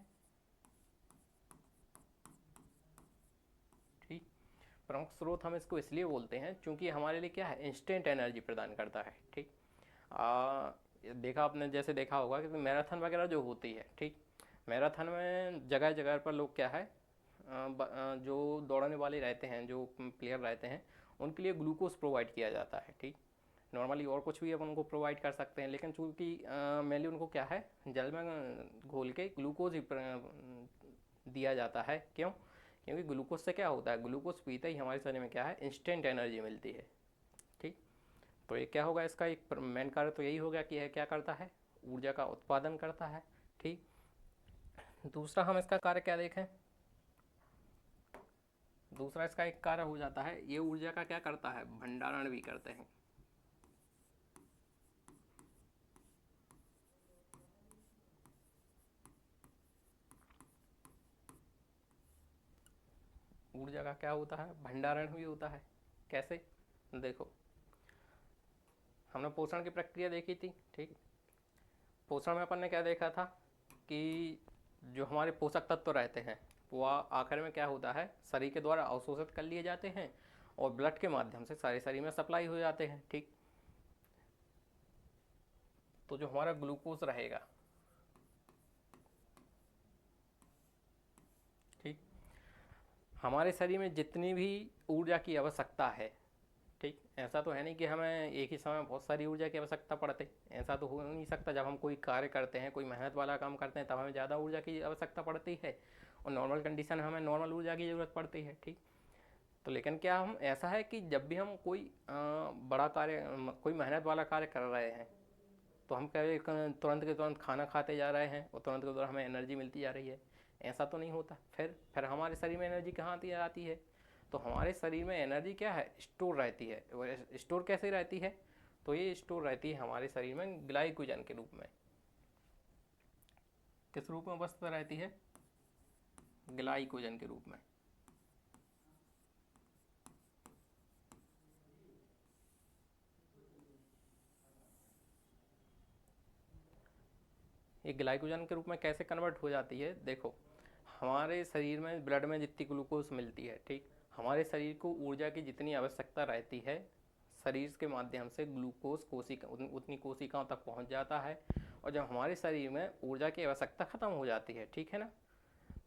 ठीक, प्रमुख स्रोत हम इसको इसलिए बोलते हैं क्योंकि हमारे लिए क्या है, इंस्टेंट एनर्जी प्रदान करता है। ठीक, देखा आपने, जैसे देखा होगा कि मैराथन वगैरह जो होती है, ठीक, मैराथन में जगह जगह पर लोग क्या है, जो दौड़ने वाले रहते हैं, जो प्लेयर रहते हैं, उनके लिए ग्लूकोज प्रोवाइड किया जाता है। ठीक, नॉर्मली और कुछ भी अपन उनको प्रोवाइड कर सकते हैं, लेकिन चूँकि मेनली उनको क्या है, जल में घोल के ग्लूकोज ही दिया जाता है। क्यों, क्योंकि ग्लूकोज से क्या होता है, ग्लूकोज पीते ही हमारे शरीर में क्या है, इंस्टेंट एनर्जी मिलती है। ठीक, तो ये क्या होगा, इसका एक मेन कार्य तो यही होगा कि यह क्या करता है, ऊर्जा का उत्पादन करता है। ठीक, दूसरा हम इसका कार्य क्या देखें, दूसरा इसका एक कार्य हो जाता है, ये ऊर्जा का क्या करता है, भंडारण भी करते हैं। ऊर्जा का क्या होता है, भंडारण भी होता है। कैसे, देखो, हमने पोषण की प्रक्रिया देखी थी। ठीक, पोषण में अपन ने क्या देखा था कि जो हमारे पोषक तत्व रहते हैं वो आखिर में क्या होता है, शरीर के द्वारा अवशोषित कर लिए जाते हैं और ब्लड के माध्यम से सारे शरीर में सप्लाई हो जाते हैं। ठीक, तो जो हमारा ग्लूकोज रहेगा, ठीक, हमारे शरीर में जितनी भी ऊर्जा की आवश्यकता है, ठीक, ऐसा तो है नहीं कि हमें एक ही समय बहुत सारी ऊर्जा की आवश्यकता पड़ती, ऐसा तो हो नहीं सकता। जब हम कोई कार्य करते हैं, कोई मेहनत वाला काम करते हैं, तब हमें ज़्यादा ऊर्जा की आवश्यकता पड़ती है और नॉर्मल कंडीशन में हमें नॉर्मल ऊर्जा की ज़रूरत पड़ती है। ठीक, तो लेकिन क्या हम ऐसा है कि जब भी हम कोई बड़ा कार्य, कोई मेहनत वाला कार्य कर रहे हैं, तो हम क्या तुरंत के तुरंत खाना खाते जा रहे हैं और तुरंत के तुरंत हमें एनर्जी मिलती जा रही है, ऐसा तो नहीं होता। फिर हमारे शरीर में एनर्जी कहाँ आती आती है, तो हमारे शरीर में एनर्जी क्या है, स्टोर रहती है। और स्टोर कैसे रहती है, तो ये स्टोर रहती है हमारे शरीर में ग्लाइकोजन के रूप में। किस रूप में उपस्थित रहती है, ग्लाइकोजन के रूप में। ये ग्लाइकोजन के रूप में कैसे कन्वर्ट हो जाती है? देखो, हमारे शरीर में ब्लड में जितनी ग्लूकोज मिलती है, ठीक, हमारे शरीर को ऊर्जा की जितनी आवश्यकता रहती है, शरीर के माध्यम से ग्लूकोज कोशिका उतनी कोशिकाओं तक पहुंच जाता है। और जब हमारे शरीर में ऊर्जा की आवश्यकता खत्म हो जाती है, ठीक है ना,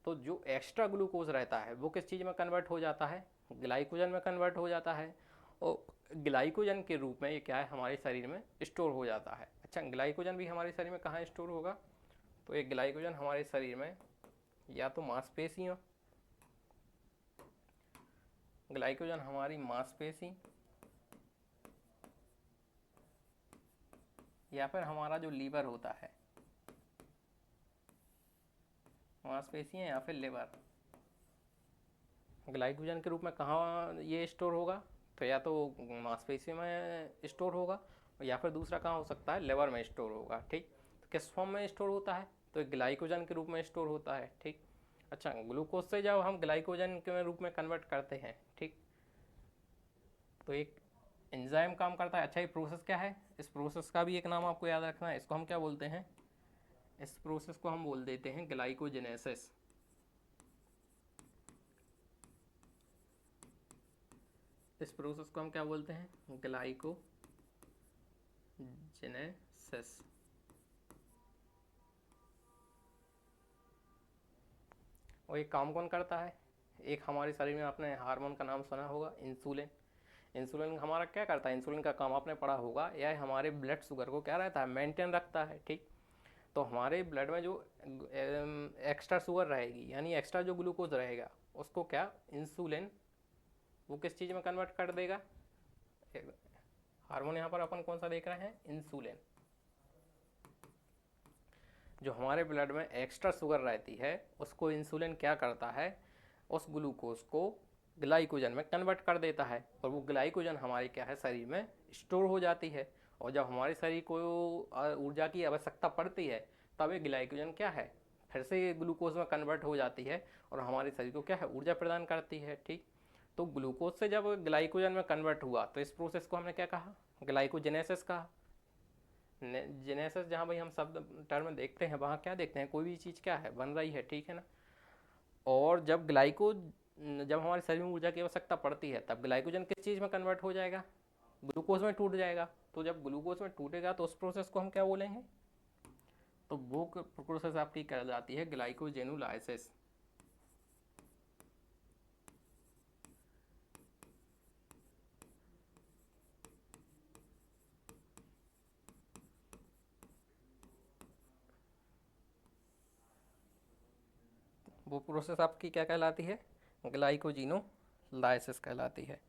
तो जो एक्स्ट्रा ग्लूकोज रहता है वो किस चीज़ में कन्वर्ट हो जाता है? ग्लाइकोजन में कन्वर्ट हो जाता है। और ग्लाइकोजन के रूप में ये क्या है, हमारे शरीर में स्टोर हो जाता है। अच्छा, ग्लाइकोजन भी हमारे शरीर में कहाँ स्टोर होगा? तो एक ग्लाइकोजन हमारे शरीर में या तो मांसपेशियों, ग्लाइकोजन हमारी मांसपेशी, या फिर हमारा जो लीवर होता है, मांसपेशियाँ या फिर लिवर, ग्लाइकोजन के रूप में कहाँ ये स्टोर होगा? तो या तो मांसपेशी में स्टोर होगा, या फिर दूसरा कहाँ हो सकता है, लिवर में स्टोर होगा। ठीक, तो किस फॉर्म में स्टोर होता है? तो ग्लाइकोजन के रूप में स्टोर होता है। ठीक, अच्छा, ग्लूकोज से जब हम ग्लाइकोजन के रूप में कन्वर्ट करते हैं, ठीक, तो एक एंजाइम काम करता है। अच्छा, ये प्रोसेस क्या है? इस प्रोसेस का भी एक नाम आपको याद रखना है। इसको हम क्या बोलते हैं? इस प्रोसेस को हम बोल देते हैं ग्लाइकोजेनेसिस। इस प्रोसेस को हम क्या बोलते हैं? ग्लाइकोजेनेसिस। और ये काम कौन करता है? एक हमारे शरीर में आपने हार्मोन का नाम सुना होगा, इंसुलिन। इंसुलिन हमारा क्या करता है? इंसुलिन का काम आपने पढ़ा होगा, यह हमारे ब्लड शुगर को क्या रहता है, मेंटेन रखता है। ठीक, तो हमारे ब्लड में जो एक्स्ट्रा शुगर रहेगी, यानी एक्स्ट्रा जो ग्लूकोज रहेगा, उसको क्या इंसुलिन वो किस चीज़ में कन्वर्ट कर देगा? हार्मोन यहाँ पर अपन कौन सा देख रहे हैं? इंसुलिन। जो हमारे ब्लड में एक्स्ट्रा शुगर रहती है उसको इंसुलिन क्या करता है, उस ग्लूकोज को ग्लाइकोजन में कन्वर्ट कर देता है, और वो ग्लाइकोजन हमारे क्या है, शरीर में स्टोर हो जाती है। और जब हमारे शरीर को ऊर्जा की आवश्यकता पड़ती है, तब ये ग्लाइकोजन क्या है, फिर से ये ग्लूकोज में कन्वर्ट हो जाती है और हमारे शरीर को क्या है, ऊर्जा प्रदान करती है। ठीक, तो ग्लूकोज से जब ग्लाइकोजन में कन्वर्ट हुआ तो इस प्रोसेस को हमने क्या कहा? ग्लाइकोजेनेसिस कहा। जेनेसिस जहाँ भाई हम शब्द टर्म देखते हैं, वहाँ क्या देखते हैं? कोई भी चीज़ क्या है, बन रही है, ठीक है ना। और जब हमारे शरीर में ऊर्जा की आवश्यकता पड़ती है, तब ग्लाइकोजन किस चीज़ में कन्वर्ट हो जाएगा? ग्लूकोज में टूट जाएगा। तो जब ग्लूकोज में टूटेगा तो उस प्रोसेस को हम क्या बोलेंगे? तो वो प्रोसेस आपकी कहलाती है ग्लाइकोजेनोलाइसिस। वो प्रोसेस आपकी क्या कहलाती है? ग्लाइकोजिनोलाइसिस कहलाती है।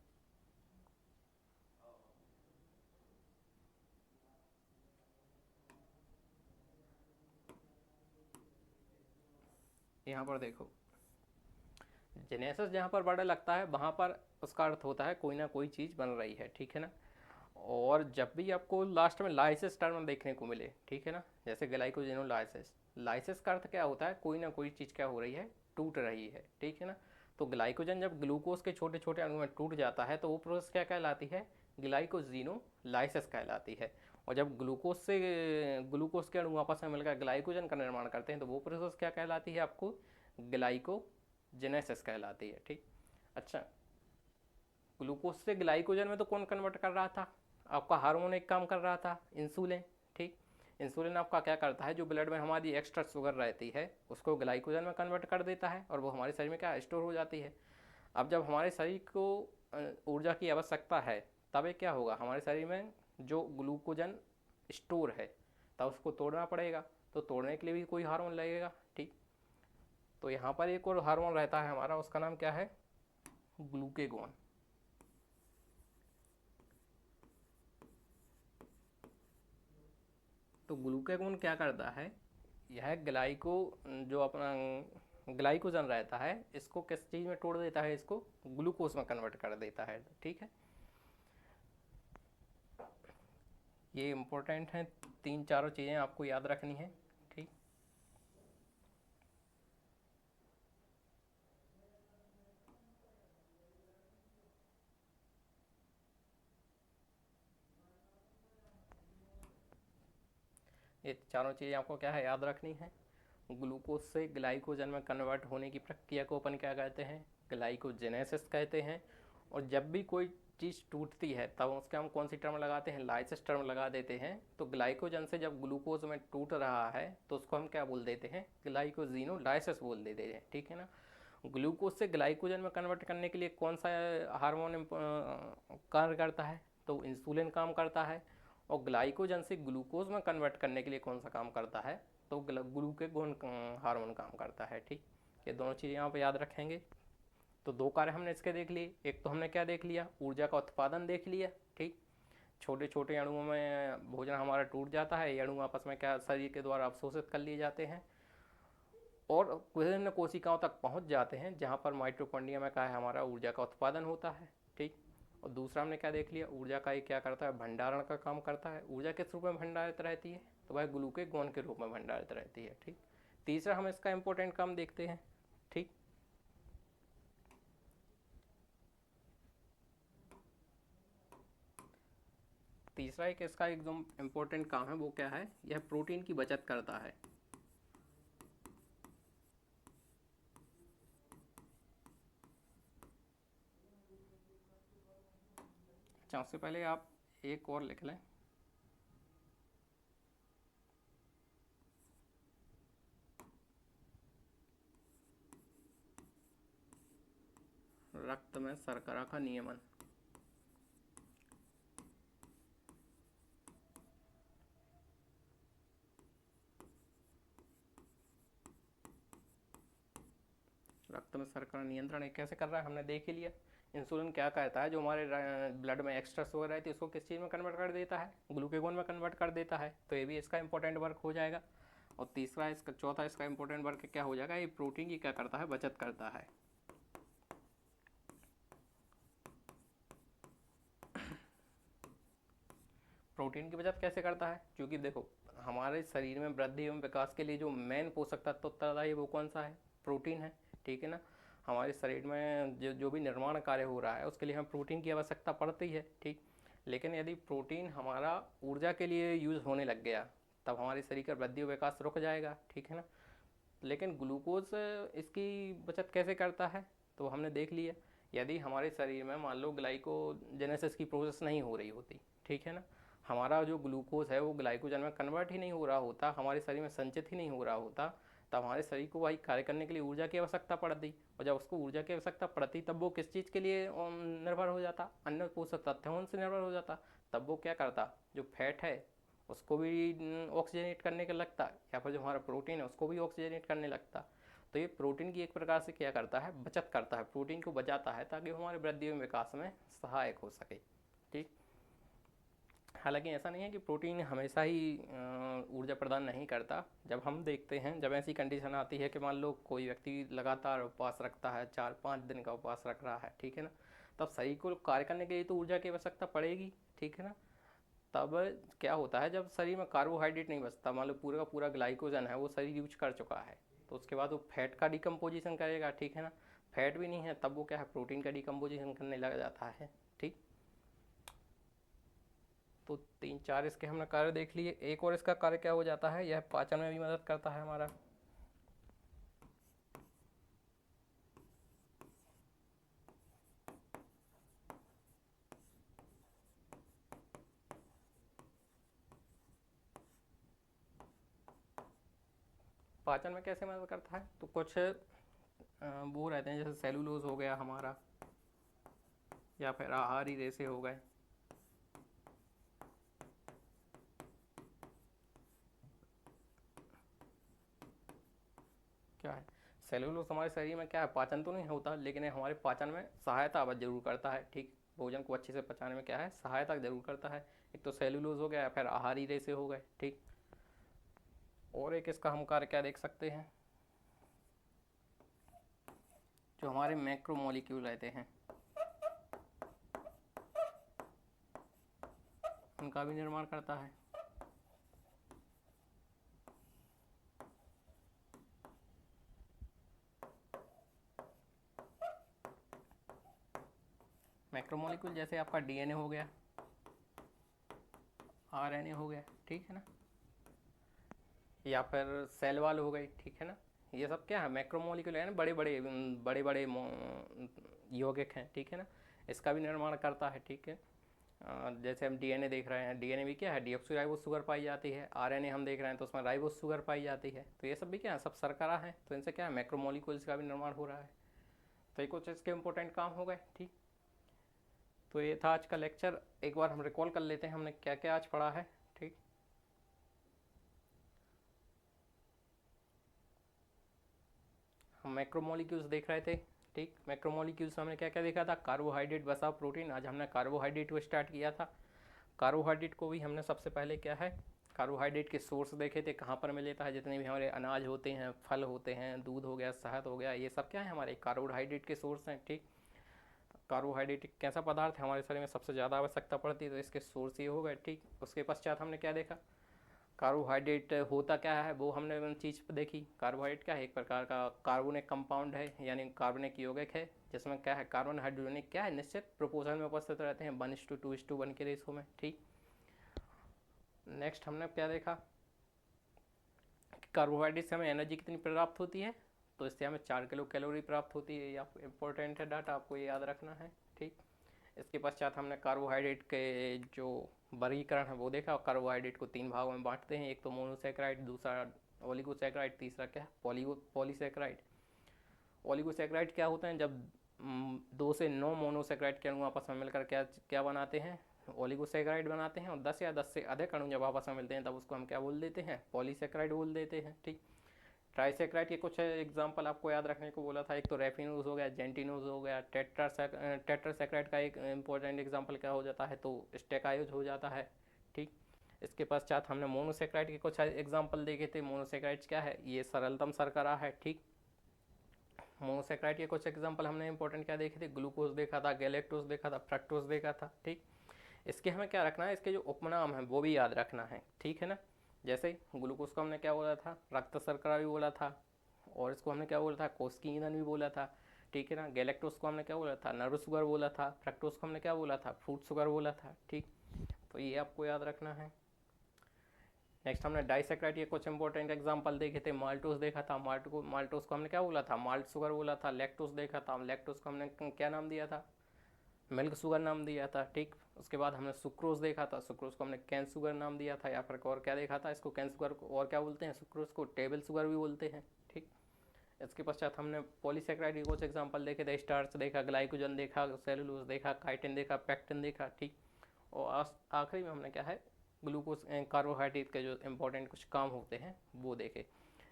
यहाँ पर देखो, जेनेसिस जहाँ पर वर्ड लगता है वहाँ पर उसका अर्थ होता है कोई ना कोई चीज़ बन रही है, ठीक है ना। और जब भी आपको लास्ट में लाइसिस टर्म देखने को मिले, ठीक है ना, जैसे ग्लाइकोजेनोलाइसिस, लाइसिस का अर्थ क्या होता है? कोई ना कोई चीज़ क्या हो रही है, टूट रही है, ठीक है ना। तो ग्लाइकोजन जब ग्लूकोज के छोटे छोटे अणु में टूट जाता है तो वो प्रोसेस क्या कहलाती है? ग्लाइकोजिनोलाइसिस कहलाती है। और जब ग्लूकोज के अणु आपस में मिलकर ग्लाइकोजन का निर्माण करते हैं तो वो प्रोसेस क्या कहलाती है आपको? ग्लाइकोजेनेसिस कहलाती है। ठीक, अच्छा, ग्लूकोज से ग्लाइकोजन में तो कौन कन्वर्ट कर रहा था? आपका हार्मोन एक काम कर रहा था, इंसुलिन। ठीक, इंसुलिन आपका क्या करता है, जो ब्लड में हमारी एक्स्ट्रा शुगर रहती है उसको ग्लाइकोजन में कन्वर्ट कर देता है और वो हमारे शरीर में क्या स्टोर हो जाती है। अब जब हमारे शरीर को ऊर्जा की आवश्यकता है, तब ये क्या होगा, हमारे शरीर में जो ग्लूकोजन स्टोर है तब उसको तोड़ना पड़ेगा। तो तोड़ने के लिए भी कोई हार्मोन लगेगा। ठीक, तो यहाँ पर एक और हार्मोन रहता है हमारा, उसका नाम क्या है? ग्लूकेगॉन। तो ग्लूकेगॉन क्या करता है, यह जो अपना ग्लाइकोजन रहता है इसको किस चीज़ में तोड़ देता है, इसको ग्लूकोज में कन्वर्ट कर देता है। ठीक है, ये इम्पोर्टेंट है, तीन चारों चीज़ें आपको याद रखनी है। ठीक, ये चारों चीज़ें आपको क्या है, याद रखनी है। ग्लूकोज से ग्लाइकोजन में कन्वर्ट होने की प्रक्रिया को अपन क्या कहते हैं, ग्लाइकोजेनेसिस कहते हैं। और जब भी कोई चीज़ टूटती है तब उसके हम कौन सी टर्म लगाते हैं, लाइसिस टर्म लगा देते हैं। तो ग्लाइकोजन से जब ग्लूकोज में टूट रहा है तो उसको हम क्या बोल देते हैं, ग्लाइकोजिनोलाइसिस बोल देते हैं, ठीक है ना। ग्लूकोज से ग्लाइकोजन में कन्वर्ट करने के लिए कौन सा हार्मोन कार्य करता है, तो इंसुलिन काम करता है। और ग्लाइकोजन से ग्लूकोज में कन्वर्ट करने के लिए कौन सा काम करता है, तो ग्लूकेगोन हार्मोन काम करता है, ठीक। ये दोनों चीज़ें यहाँ पे याद रखेंगे। तो दो कार्य हमने इसके देख लिए, एक तो हमने क्या देख लिया, ऊर्जा का उत्पादन देख लिया, ठीक। छोटे छोटे अणुओं में भोजन हमारा टूट जाता है, ये अणु आपस में क्या शरीर के द्वारा अवशोषित कर लिए जाते हैं और विभिन्न कोशिकाओं तक पहुंच जाते हैं, जहां पर माइटोकॉन्ड्रिया में क्या है, हमारा ऊर्जा का उत्पादन होता है, ठीक। और दूसरा हमने क्या देख लिया, ऊर्जा का ये क्या करता है, भंडारण का काम करता है। ऊर्जा किस रूप में भंडारित रहती है, तो वह ग्लूकेगॉन के रूप में भंडारित रहती है, ठीक। तीसरा हम इसका इंपॉर्टेंट काम देखते हैं, ठीक। तीसरा एक इसका एकदम इम्पोर्टेंट काम है, वो क्या है, यह प्रोटीन की बचत करता है। अच्छा, उससे पहले आप एक और लिख लें, रक्त में शर्करा का नियमन। रक्त में शर्करा नियंत्रण कैसे कर रहा है, हमने देख ही लिया। इंसुलिन क्या कहता है, जो हमारे ब्लड में एक्स्ट्रा शुगर रहती है उसको किस चीज़ में कन्वर्ट कर देता है, ग्लूकेगोन में कन्वर्ट कर देता है। तो ये भी इसका इंपॉर्टेंट वर्क हो जाएगा। और तीसरा इसका चौथा इसका इंपॉर्टेंट वर्क क्या हो जाएगा, ये प्रोटीन की क्या करता है, बचत करता है। प्रोटीन की बचत कैसे करता है, क्योंकि देखो हमारे शरीर में वृद्धि एवं विकास के लिए जो मेन पोषक तत्व उत्तरदायी है वो कौन सा है, प्रोटीन है, ठीक है ना। हमारे शरीर में जो भी निर्माण कार्य हो रहा है उसके लिए हमें प्रोटीन की आवश्यकता पड़ती है, ठीक। लेकिन यदि प्रोटीन हमारा ऊर्जा के लिए यूज़ होने लग गया तब हमारे शरीर का वृद्धि और विकास रुक जाएगा, ठीक है ना। लेकिन ग्लूकोज इसकी बचत कैसे करता है, तो हमने देख लिया। यदि हमारे शरीर में मान लो ग्लाइकोजेनेसिस की प्रोसेस नहीं हो रही होती, ठीक है ना, हमारा जो ग्लूकोज है वो ग्लाइकोजन में कन्वर्ट ही नहीं हो रहा होता, हमारे शरीर में संचित ही नहीं हो रहा होता, तब हमारे शरीर को वही कार्य करने के लिए ऊर्जा की आवश्यकता पड़ती। और जब उसको ऊर्जा की आवश्यकता पड़ती तब वो किस चीज़ के लिए निर्भर हो जाता, अन्य पोषक तत्वों से निर्भर हो जाता। तब वो क्या करता, जो फैट है उसको भी ऑक्सीजनेट करने के लगता, या फिर जो हमारा प्रोटीन है उसको भी ऑक्सीजनेट करने लगता। तो ये प्रोटीन की एक प्रकार से क्या करता है, बचत करता है, प्रोटीन को बचाता है ताकि वो हमारे वृद्धि एवं विकास में सहायक हो सके, ठीक। हालांकि ऐसा नहीं है कि प्रोटीन हमेशा ही ऊर्जा प्रदान नहीं करता। जब हम देखते हैं, जब ऐसी कंडीशन आती है कि मान लो कोई व्यक्ति लगातार उपवास रखता है, 4-5 दिन का उपवास रख रहा है, ठीक है ना, तब शरीर को कार्य करने के लिए तो ऊर्जा की आवश्यकता पड़ेगी, ठीक है ना। तब क्या होता है, जब शरीर में कार्बोहाइड्रेट नहीं बचता, मान लो पूरा का पूरा ग्लाइकोजन है वो शरीर यूज कर चुका है, तो उसके बाद वो फैट का डिकम्पोजिशन करेगा, ठीक है ना। फैट भी नहीं है तब वो क्या है, प्रोटीन का डिकम्पोजिशन करने लग जाता है, ठीक। तो 3-4 इसके हमने कार्य देख लिए। एक और इसका कार्य क्या हो जाता है, यह पाचन में भी मदद करता है हमारा। पाचन में कैसे मदद करता है, तो कुछ वो रहते हैं, जैसे सेलुलोज हो गया हमारा, या फिर आहारी रेशे हो गए। क्या है, सेलुलोज हमारे शरीर में क्या है, पाचन तो नहीं होता लेकिन हमारे पाचन में सहायता जरूर करता है, ठीक। भोजन को अच्छे से पचाने में क्या है, सहायता जरूर करता है। एक तो सेलुलोज हो गया, या फिर आहारी रेशे हो गए, ठीक। और एक इसका हम कार्य क्या देख सकते हैं, जो हमारे मैक्रो मॉलिक्यूल रहते हैं उनका भी निर्माण करता है। मैक्रोमोलिक्यूल जैसे आपका डीएनए हो गया, आरएनए हो गया, ठीक है ना। या फिर सेल वॉल हो गई, ठीक है ना। ये सब क्या है, मैक्रोमोलिक्यूल है ना, बड़े बड़े यौगिक हैं, ठीक है ना। इसका भी निर्माण करता है, ठीक है। जैसे हम डीएनए देख रहे हैं, डीएनए भी क्या है, डीऑक्सीराइबोस शुगर पाई जाती है। आरएनए हम देख रहे हैं तो उसमें राइबोस शुगर पाई जाती है। तो ये सब भी क्या है, सब शर्करा है। तो इनसे क्या है, मैक्रोमोलिक्यूल्स का भी निर्माण हो रहा है। तो ये कुछ इसके इंपॉर्टेंट काम हो गए, ठीक। तो ये था आज का लेक्चर। एक बार हम रिकॉल कर लेते हैं हमने क्या क्या आज पढ़ा है, ठीक। हम मैक्रोमोलिक्यूल्स देख रहे थे, ठीक। मैक्रोमोलिक्यूल्स में हमने क्या क्या देखा था, कार्बोहाइड्रेट, वसा, प्रोटीन। आज हमने कार्बोहाइड्रेट को स्टार्ट किया था। कार्बोहाइड्रेट को भी हमने सबसे पहले क्या है, कार्बोहाइड्रेट के सोर्स देखे थे, कहाँ पर मिलता है। जितने भी हमारे अनाज होते हैं, फल होते हैं, दूध हो गया, शहद हो गया, ये सब क्या है, हमारे कार्बोहाइड्रेट के सोर्स हैं, ठीक। कार्बोहाइड्रेट एक कैसा पदार्थ है, हमारे शरीर में सबसे ज़्यादा आवश्यकता पड़ती है, तो इसके सोर्स ये हो गए, ठीक। उसके पश्चात हमने क्या देखा, कार्बोहाइड्रेट होता क्या है, वो हमने उन चीज़ पर देखी। कार्बोहाइड्रेट क्या है, एक प्रकार का कार्बोनिक कंपाउंड है, यानी कार्बनिक यौगिक है, जिसमें क्या है, कार्बन हाइड्रोजनिक क्या है, निश्चित प्रोपोर्शन में उपस्थित रहते हैं, 1:2:1 के रेशो में, ठीक। नेक्स्ट हमने क्या देखा, कार्बोहाइड्रेट से हमें एनर्जी कितनी प्राप्त होती है, तो इससे हमें 4 किलो कैलोरी प्राप्त होती है। ये आपको इम्पोर्टेंट है डाटा, आपको ये याद रखना है, ठीक। इसके पश्चात हमने कार्बोहाइड्रेट के जो वर्गीकरण है वो देखा। कार्बोहाइड्रेट को 3 भागों में बांटते हैं, एक तो मोनोसेक्राइड, दूसरा ओलिगोसेक्राइड, तीसरा क्या, पॉलीसेक्राइड। ओलिगोसेक्राइड क्या होते हैं, जब 2 से 9 मोनोसेक्राइड के अणु आपस में मिलकर क्या क्या बनाते हैं, ओलिगोसेक्राइड बनाते हैं। और 10 या 10 से अधिक अणु जब आपस में मिलते हैं तब उसको हम क्या बोल देते हैं, पॉलीसेक्राइड बोल देते हैं, ठीक। ट्राइसेक्राइड के कुछ एग्जांपल आपको याद रखने को बोला था, एक तो रेफिनोज हो गया, जेंटिनोज हो गया। टेट्रासेक्राइड का एक इंपॉर्टेंट एग्जांपल क्या हो जाता है, तो स्टेकायोज हो जाता है, ठीक। इसके पश्चात हमने मोनोसेक्राइड के कुछ एग्जांपल देखे थे। मोनोसेक्राइड क्या है, ये सरलतम शर्करा है, ठीक। मोनोसेक्राइड के कुछ एग्जांपल हमने इंपॉर्टेंट क्या देखे थे, ग्लूकोज देखा था, गैलेक्टोज देखा था, फ्रक्टोज देखा था, ठीक। इसके हमें क्या रखना है, इसके जो उपनाम है वो भी याद रखना है, ठीक है ना। जैसे ग्लूकोज को हमने क्या बोला था, रक्त शर्करा भी बोला था, और इसको हमने क्या बोला था, कोशिकीय ईंधन भी बोला था, ठीक है ना। गैलेक्टोज को हमने क्या बोला था, नर्व शुगर बोला था। फ्रक्टोज को हमने क्या बोला था, फ्रूट शुगर बोला था, ठीक। तो ये आपको याद रखना है। नेक्स्ट हमने डाइसेक्राइड के कुछ इंपॉर्टेंट एग्जांपल देखे थे। माल्टोज देखा था, माल्टोज को हमने क्या बोला था, माल्ट शुगर बोला था। लैक्टोज देखा था, लैक्टोज को हमने क्या नाम दिया था, मिल्क शुगर नाम दिया था, ठीक। उसके बाद हमने सुक्रोज देखा था, सुक्रोज को हमने कैन शुगर नाम दिया था। या फिर और क्या देखा था, इसको कैन शुगर को और क्या बोलते हैं, सुक्रोज को टेबल शुगर भी बोलते हैं, ठीक। इसके पश्चात हमने पॉलीसेक्राइड के कुछ एग्जांपल देखे थे। स्टार्च देखा, ग्लाइकोजन देखा, सेलुलोज देखा, काइटिन देखा, पेक्टिन देखा, ठीक। और आखिरी में हमने क्या है, ग्लूकोज कार्बोहाइड्रेट के जो इंपॉर्टेंट कुछ काम होते हैं वो देखे।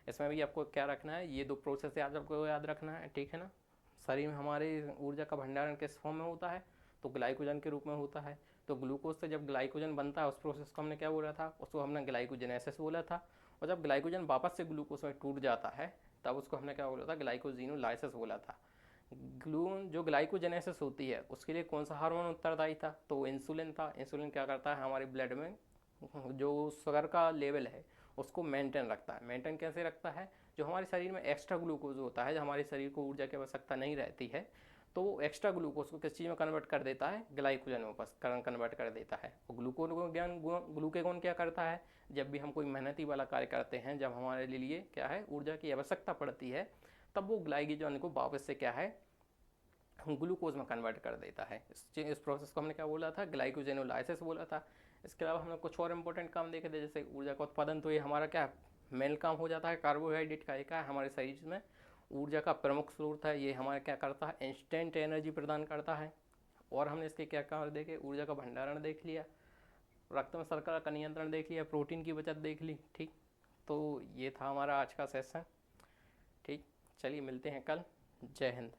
इसमें भी आपको क्या रखना है, ये 2 प्रोसेस आपको याद रखना है, ठीक है ना। शरीर में हमारे ऊर्जा का भंडारण किस फॉर्म में होता है, तो ग्लाइकोजन के रूप में होता है। तो ग्लूकोज से जब ग्लाइकोजन बनता है, उस प्रोसेस को हमने क्या बोला था, उसको हमने ग्लाइकोजेनेसिस बोला था। और जब ग्लाइकोजन वापस से ग्लूकोज में टूट जाता है तब उसको हमने क्या बोला था, ग्लाइकोजिनोलाइसिस बोला था। जो ग्लाइकोजेनेसिस होती है उसके लिए कौन सा हार्मोन उत्तरदायी था, तो इंसुलिन था। इंसुलिन क्या करता है, हमारे ब्लड में जो शुगर का लेवल है उसको मेंटेन रखता है। मेंटेन कैसे रखता है, जो हमारे शरीर में एक्स्ट्रा ग्लूकोज होता है, जो हमारे शरीर को ऊर्जा की आवश्यकता नहीं रहती है, तो वो एक्स्ट्रा ग्लूकोज को किस चीज़ में कन्वर्ट कर देता है, ग्लाइकोजन में कन्वर्ट कर देता है। और ग्लूकेगोन क्या करता है, जब भी हम कोई मेहनती वाला कार्य करते हैं, जब हमारे लिए क्या है, ऊर्जा की आवश्यकता पड़ती है, तब वो ग्लाइकोजन को वापस से क्या है, ग्लूकोज में कन्वर्ट कर देता है। इस प्रोसेस को हमने क्या बोला था, ग्लाइकोजेनोलाइसिस बोला था। इसके अलावा हमने कुछ और इंपॉर्टेंट काम देखे थे, जैसे ऊर्जा का उत्पादन, तो ये हमारा क्या मेन काम हो जाता है कार्बोहाइड्रेट का। एक है हमारे शरीर में ऊर्जा का प्रमुख स्रोत है, ये हमारा क्या करता है, इंस्टेंट एनर्जी प्रदान करता है। और हमने इसके क्या काम देखे, ऊर्जा का भंडारण देख लिया, रक्त में शर्करा का नियंत्रण देख लिया, प्रोटीन की बचत देख ली, ठीक। तो ये था हमारा आज का सेशन, ठीक। चलिए मिलते हैं कल। जय हिंद।